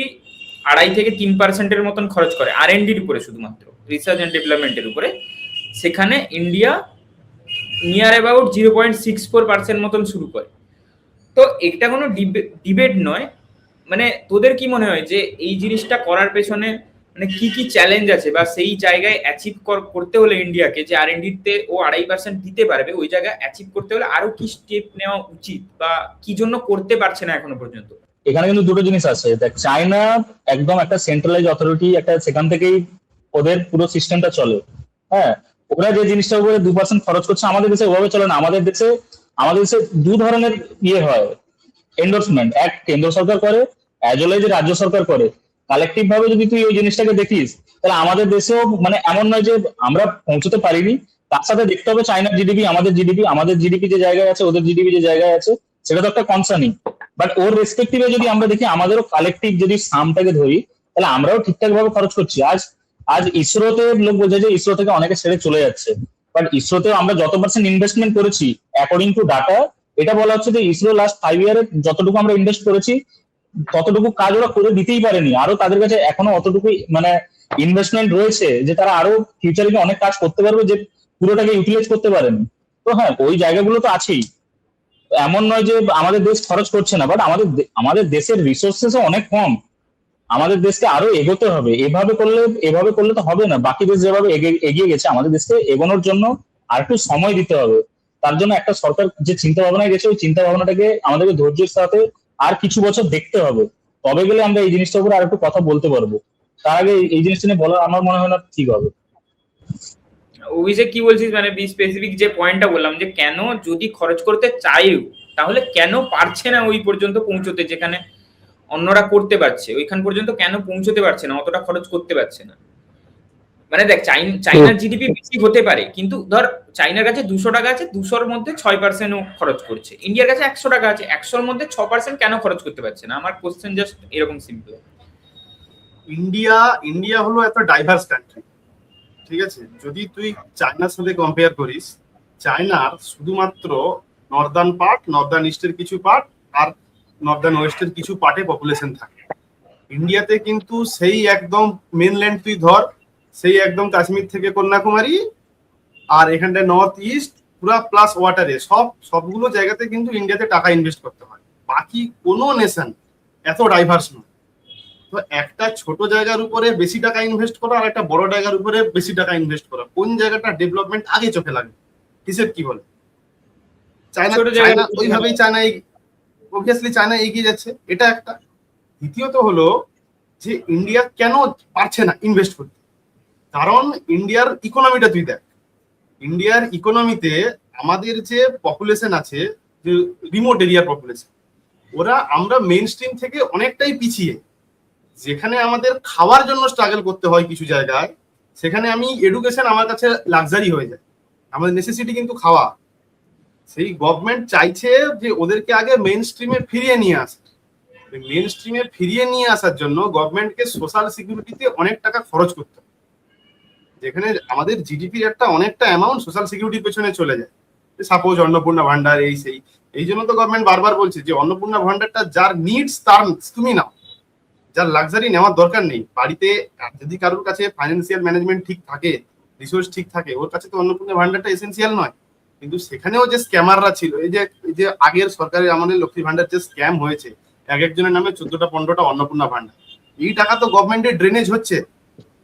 2.5 থেকে 3% মতন খরচ করে R&Dর উপরে, শুধুমাত্র রিসার্চ অ্যান্ড ডেভেলপমেন্টের উপরে। সেখানে ইন্ডিয়া নিয়ার অ্যাবাউট 0.64% মতন শুরু করে। তো এটা কোনো ডিবেট নয়। মানে তোদের কি মনে হয় যে এই জিনিসটা করার পেছনে মানে কি কি চ্যালেঞ্জ আছে, বা সেই জায়গায় অ্যাচিভ করতে হলে ইন্ডিয়াকে যে R&D তে ও 2.5% দিতে পারবে, ওই জায়গায় অ্যাচিভ করতে হলে আরো কি স্টেপ নেওয়া উচিত, বা কি জন্য করতে পারছে না এখনো পর্যন্ত? এখানে কিন্তু দুটো জিনিস আছে। দেখ, চায়না একদম একটা সেন্ট্রালাইজ অথরিটি, একটা সেখান থেকেই ওদের পুরো সিস্টেমটা চলে। হ্যাঁ, ওরা যে জিনিসটার উপরে 2% খরচ করছে, আমাদের দেশে ওভাবে চলে না। আমাদের দেশে দু ধরনের হয় এন্ডোর্সমেন্ট। এক কেন্দ্র সরকার করে, অ্যাজ ওয়েল এজ রাজ্য সরকার করে। কালেকটিভ ভাবে যদি তুই ওই জিনিসটাকে দেখিস, তাহলে আমাদের দেশেও মানে এমন নয় যে আমরা পৌঁছতে পারিনি। তার সাথে দেখতে হবে চায়নার জিডিপি, আমাদের জিডিপি যে জায়গায় আছে, ওদের জিডিপি যে জায়গায় আছে, সেটা তো একটা কনসার্নিং। বাট ওর রেসপেক্টিভে যদি আমরা দেখি, আমাদেরও কালেকটিভ যদি সামটাকে ধরি, তাহলে আমরাও ঠিকঠাক ভাবে খরচ করছি। আজ ইসরোতে লোক বলছে যে ইসরো থেকে অনেকে ছেড়ে চলে যাচ্ছে, বাট ইসরোতে আমরা যত পার্সেন্ট ইনভেস্টমেন্ট করেছি অ্যাকর্ডিং টু ডাটা, এটা বলা হচ্ছে যে ইসরো লাস্ট 5 ইয়ারে যতটুকু আমরা ইনভেস্ট করেছি ততটুকু কাজ ওরা করে দিতেই পারেনি। আরো তাদের কাছে এখনো অতটুকু মানে ইনভেস্টমেন্ট রয়েছে যে তারা আরো ফিউচারে অনেক কাজ করতে পারবে, যে পুরোটাকে ইউটিলাইজ করতে পারেনি। তো হ্যাঁ, ওই জায়গাগুলো তো আছেই। এমন নয় যে আমাদের দেশ খরচ করছে না, বাট আমাদের দেশের রিসোর্সেস অনেক কম। আমাদের দেশকে আরো এগোতে হবে। এভাবে করলে তো হবে না। বাকি দেশ যেভাবে এগিয়ে গেছে, আমাদের দেশকে এগোনোর জন্য আর একটু সময় দিতে হবে। তার জন্য একটা সরকার যে চিন্তা ভাবনায় গেছে, ওই চিন্তা ভাবনাটাকে আমাদেরকে ধৈর্যের সাথে আর কিছু বছর দেখতে হবে। তবে গেলে আমরা এই জিনিসটার উপরে আর একটু কথা বলতে পারবো। তার আগে এই জিনিসটা নিয়ে বলা আমার মনে হয় না ঠিক হবে। অভিষেক কি বলছিস, মানে বি স্পেসিফিক যে পয়েন্টটা বললাম, যে কেন যদি খরচ করতে চাইও তাহলে কেন পারছে না ওই পর্যন্ত পৌঁছতে, যেখানে অন্যরা করতে পারছে, ওইখান পর্যন্ত কেন পৌঁছতে পারছে না, অতটা খরচ করতে পারছে না? মানে দেখ, চাইনার জিডিপি বেশি হতে পারে, কিন্তু ধর চাইনার কাছে 200 টাকা আছে, 200-র মধ্যে 6% ও খরচ করছে। ইন্ডিয়ার কাছে 100 টাকা আছে, 100-র মধ্যে 6% কেন খরচ করতে পারছে না? আমার কোশ্চেন জাস্ট এরকম সিম্পল। ইন্ডিয়া হলো একটা ডাইভার্স কান্ট্রি, ঠিক আছে? যদি তুই চায়নার সাথে কম্পেয়ার করিস, চায়নার শুধুমাত্র নর্দার্ন ইস্টের কিছু পার্ট আর নর্দার্ন ওয়েস্টের কিছু পার্টে পপুলেশন থাকে। ইন্ডিয়াতে কিন্তু সেই একদম মেনল্যান্ড তুই ধর, সেই একদম কাশ্মীর থেকে কন্যাকুমারী, আর এখানটায় নর্থ ইস্ট পুরা প্লাস ওয়াটারে সবগুলো জায়গাতে কিন্তু ইন্ডিয়াতে টাকা ইনভেস্ট করতে হয়। বাকি কোনো নেশন এত ডাইভার্স নয়। তো একটা ছোট জায়গার উপরে বেশি টাকা ইনভেস্ট করা আর একটা বড় জায়গার উপরে বেশি টাকা ইনভেস্ট করা, কোন জায়গাটা ডেভেলপমেন্ট আগে চোখে লাগে? হিসেব কি বলে? চায়না ওইভাবেই অবভিয়াসলি চায়না এগিয়ে যাচ্ছে, এটা একটা। দ্বিতীয়ত হলো যে ইন্ডিয়া কেন পারছে না ইনভেস্ট করতে? কারণ ইন্ডিয়ার ইকোনমিটা তুই দেখ। ইন্ডিয়ার ইকোনমিতে আমাদের যে পপুলেশন আছে, যে রিমোট এরিয়ার পপুলেশন, আমরা মেইন স্ট্রিম থেকে অনেকটাই পিছিয়ে। যেখানে আমাদের খাওয়ার জন্য স্ট্রাগল করতে হয় কিছু জায়গায়, সেখানে এডুকেশন আমার কাছে লাক্সারি হয়ে যায়। আমাদের নেসেসিটি কিন্তু খাওয়া। সেই গভর্নমেন্ট চাইছে যে ওদেরকে আগে মেইন স্ট্রিমে ফিরিয়ে নিয়ে আসে। মেইন স্ট্রিমে ফিরিয়ে নিয়ে আসার জন্য গভর্নমেন্টকে সোশ্যাল সিকিউরিটিতে অনেক টাকা খরচ করতে হয়, যেখানে আমাদের জিডিপির একটা অনেকটা অ্যামাউন্ট সোশ্যাল সিকিউরিটির পেছনে চলে যায়। সাপোজ অন্নপূর্ণা ভান্ডার, এই জন্য তো গভর্নমেন্ট বারবার বলছে যে অন্নপূর্ণা ভান্ডারটা যার নিডস তার তুমি নাও, যার লাক্সারি নেওয়ার দরকার নেই। বাড়িতে যদি কারোর কাছে ফাইন্যান্সিয়াল ম্যানেজমেন্ট ঠিক থাকে, রিসোর্স ঠিক থাকে, ওর কাছে তো অন্নপূর্ণা ভান্ডারটা এসেন্সিয়াল নয়। কিন্তু সেখানেও যে স্ক্যামাররা ছিল, এই যে আগের সরকারের আমলে লক্ষ্মী ভান্ডার যে স্ক্যাম হয়েছে, একজনের নামে 14টা-15টা অন্নপূর্ণা ভান্ডার, এই টাকা তো গভর্নমেন্টের ড্রেনেজ হচ্ছে।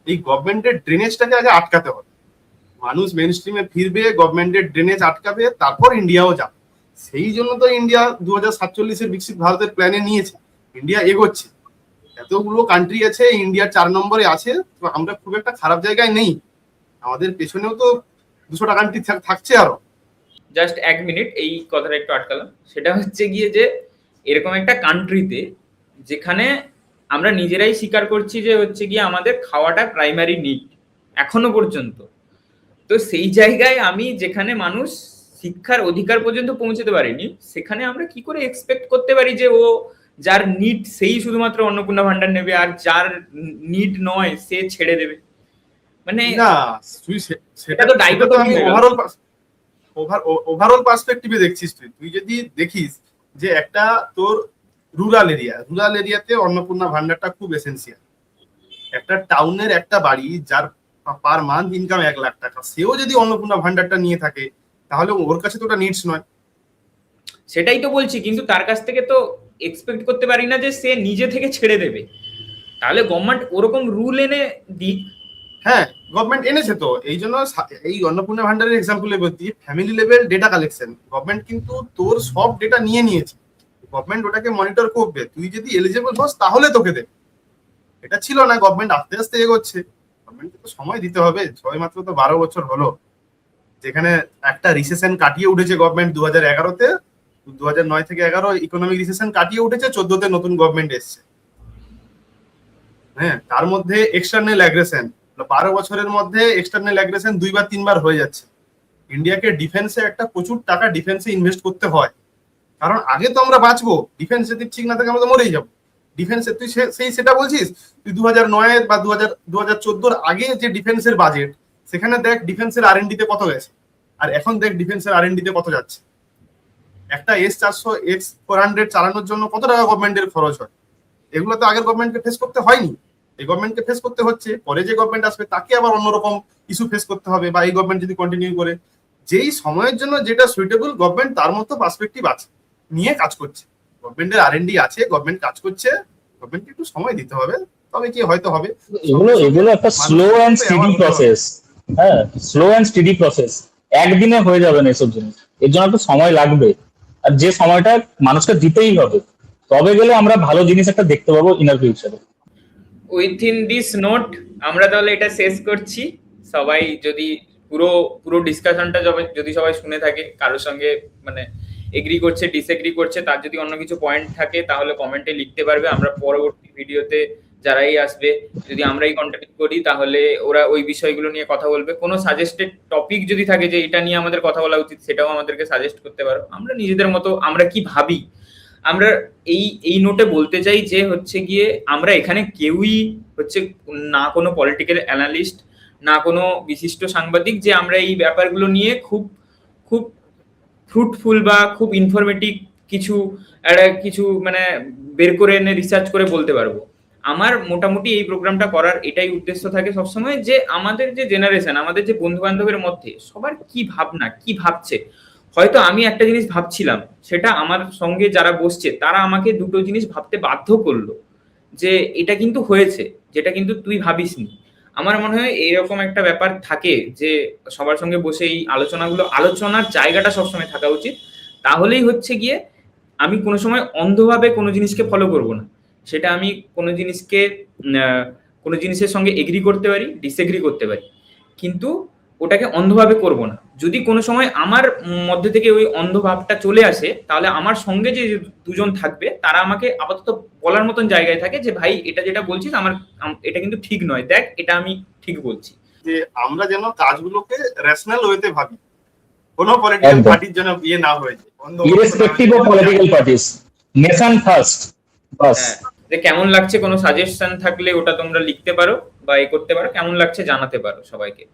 এই গভর্নমেন্টের ড্রেনেজটাকে আগে আটকাতে হবে। মানুষ মেইন স্ট্রিমে ফিরবে, গভর্নমেন্টের ড্রেনেজ আটকাবে, তারপর ইন্ডিয়াও যাবে। সেই জন্য তো ইন্ডিয়া 2047-এর বিকশিত ভারতের প্ল্যানে নিয়েছে। ইন্ডিয়া এগোচ্ছে, এতগুলো কান্ট্রি আছে, ইন্ডিয়ার 4 নম্বরে আছে। তো আমরা খুব একটা খারাপ জায়গায় নেই, আমাদের পেছনেও তো 200টা কান্ট্রি থাকছে আরো। জাস্ট 1 মিনিট, এই কথাটা একটু আটকালাম। সেটা হচ্ছে গিয়ে যে এরকম একটা কান্ট্রিতে যেখানে আমরা নিজেরাই স্বীকার করছি যে হচ্ছে গিয়ে আমাদের খাওয়াটা প্রাইমারি নিড এখনো পর্যন্ত, তো সেই জায়গায় যেখানে মানুষ শিক্ষার অধিকার পর্যন্ত পৌঁছতে পারেনি, সেখানে আমরা কি করে এক্সপেক্ট করতে পারি যে ও যার নিড সেই শুধুমাত্র অন্নপূর্ণা ভান্ডার নেবে, আর যার নিড নয় সে ছেড়ে দেবে? মানে না, সেটা তো ডাইভার্সিটি ওভারঅল পার্সপেক্টিভে দেখছিস। তুই যদি দেখিস যে একটা তোর রুরাল এরিয়াতে অন্নপূর্ণা ভান্ডারটা খুব এসেন্সিয়াল। একটা টাউনের একটা বাড়ি যার পার মান্থ ইনকাম 1 লাখ টাকা, সেও যদি অন্নপূর্ণা ভান্ডারটা নিয়ে থাকে তাহলে ওর কাছে তো ওটা নিডস নয়। সেটাই তো বলছি, কিন্তু তার কাছ থেকে তো এক্সপেক্ট করতে পারি না যে সে নিজে থেকে ছেড়ে দেবে। তাহলে গভর্নমেন্ট ওরকম রুল এনে দিক। হ্যাঁ, গভর্নমেন্ট এনেছে তো, এই জন্য এই অন্নপূর্ণা ভান্ডারের এক্সাম্পলে বলছি, family level data collection government কিন্তু তোর সব ডেটা নিয়ে নিয়েছে, গভর্নমেন্ট ওটাকে মনিটর করবে, তুই যদি এলিজিবল হস তাহলে তোকে দেবে। এটা ছিল না, গভর্নমেন্ট আস্তে আস্তে এগোচ্ছে, গভর্নমেন্টকে তো সময় দিতে হবে। ছয় মাত্র তো 12 বছর হলো, যেখানে একটা রিসেশন কাটিয়ে উঠেছে গভর্নমেন্ট 2011-তে, 2009 থেকে 11 ইকোনমিক রিসেশন কাটিয়ে উঠেছে, 14-তে নতুন গভর্নমেন্ট এসছে। হ্যাঁ, তার মধ্যে এক্সটার্নাল অ্যাগ্রেশন 12 বছরের মধ্যে এক্সটার্নাল অ্যাগ্রেশন 2 বা 3 বার হয়ে যাচ্ছে। ইন্ডিয়াকে ডিফেন্সে একটা প্রচুর টাকা ডিফেন্সে ইনভেস্ট করতে হয়, কারণ আগে তো আমরা বাঁচবো, ডিফেন্স যদি ঠিক না থাকে আমরা তো মরেই যাবো। ডিফেন্সে তুই সেটা বলছিস, তুই 2009 বা 2014 আগে যে ডিফেন্সের বাজেট, সেখানে দেখ ডিফেন্সের R&D তে কত গেছে, আর এখন দেখ ডিফেন্সের R&D তে কত যাচ্ছে। একটা S-400 X-400 চালানোর জন্য কত টাকা গভর্নমেন্টের খরচ হয়, এগুলো তো আগের গভর্নমেন্টকে ফেস করতে হয়নি, এই গভর্নমেন্টকে ফেস করতে হচ্ছে। পরে যে গভর্নমেন্ট আসবে তাকে আবার অন্যরকম ইস্যু ফেস করতে হবে, বা এই গভর্নমেন্ট যদি কন্টিনিউ করে, যেই সময়ের জন্য যেটা সুইটেবল গভর্নমেন্ট তার মতো পার্সপেক্টিভ আছে, নিয়ে কাজ করছে। গভর্নমেন্টের R&D আছে, গভর্নমেন্ট কাজ করছে, গভর্নমেন্টকে একটু সময় দিতে হবে, তবে কি হয়তো হবে। এগুলো একটা স্লো অ্যান্ড স্টেডি প্রসেস। হ্যাঁ, স্লো অ্যান্ড স্টেডি প্রসেস, একদিনে হয়ে যাবে না এসব জিনিস, এর জন্য একটু সময় লাগবে, আর যে সময়টা মানুষকে দিতেই হবে, তবে গেলে আমরা ভালো জিনিস একটা দেখতে পাবো ইনার ফিউচারে। উইথিন দিস নোট আমরা তাহলে এটা শেষ করছি। সবাই যদি পুরো ডিসকাশনটা যদি সবাই শুনে থাকে, কারোর সঙ্গে মানে এগ্রি করছে ডিসএগ্রি করছে, তার যদি অন্য কিছু পয়েন্ট থাকে তাহলে কমেন্টে লিখতে পারবে। আমরা পরবর্তী ভিডিওতে যারাই আসবে, যদি আমরাই কন্ট্যাক্ট করি তাহলে ওরা ওই বিষয়গুলো নিয়ে কথা বলবে। কোনো সাজেস্টেড টপিক যদি থাকে যে এটা নিয়ে আমাদের কথা বলা উচিত, সেটাও আমাদেরকে সাজেস্ট করতে পারো। আমরা নিজেদের মতো আমরা কি ভাবি, আমরা এই নোটে বলতে চাই যে হচ্ছে গিয়ে আমরা এখানে কেউই হচ্ছে না কোনো পলিটিক্যাল অ্যানালিস্ট, না কোনো বিশিষ্ট সাংবাদিক, যে আমরা এই ব্যাপারগুলো নিয়ে খুব খুব ফ্রুটফুল বা খুব ইনফরমেটিভ কিছু মানে বের করে এনে রিসার্চ করে বলতে পারবো। আমার মোটামুটি এই প্রোগ্রামটা করার এটাই উদ্দেশ্য থাকে সবসময়, যে আমাদের যে জেনারেশন, আমাদের যে বন্ধু বান্ধবের মধ্যে সবার কি ভাবনা, কি ভাবছে। হয়তো আমি একটা জিনিস ভাবছিলাম, সেটা আমার সঙ্গে যারা বসছে তারা আমাকে দুটো জিনিস ভাবতে বাধ্য করলো, যে এটা কিন্তু হয়েছে, যেটা কিন্তু তুই ভাবিসনি। আমার মনে হয় এইরকম একটা ব্যাপার থাকে, যে সবার সঙ্গে বসে এই আলোচনার জায়গাটা সবসময় থাকা উচিত। তাহলেই হচ্ছে গিয়ে আমি কোনো সময় অন্ধভাবে কোনো জিনিসকে ফলো করব না, সেটা আমি কোনো জিনিসের সঙ্গে এগ্রি করতে পারি, ডিসএগ্রি করতে পারি, কিন্তু ওটাকে অন্ধভাবে করব না। যদি কোনো সময় আমার মধ্যে থেকে ওই অন্ধভাবটা চলে আসে, তাহলে আমার সঙ্গে যে দুজন থাকবে তারা আমাকে আপাতত বলার মতন জায়গায় থাকে, যে ভাই এটা যেটা বলছিস এটা কিন্তু ঠিক নয়, দেখ এটা আমি ঠিক বলছি। যে আমরা যেন কাজগুলোকে রেশনাল ওয়েতে ভাবি, কোনো পলিটিক্যাল পার্টির জন্য বিয়ে না হয়ে যায়, irrespective of political parties, nation first. বাস, যে কেমন লাগছে, কোনো সাজেশন থাকলে ওটা তোমরা লিখতে পারো বা করতে পারো, কেমন লাগছে জানাতে পারো সবাইকে।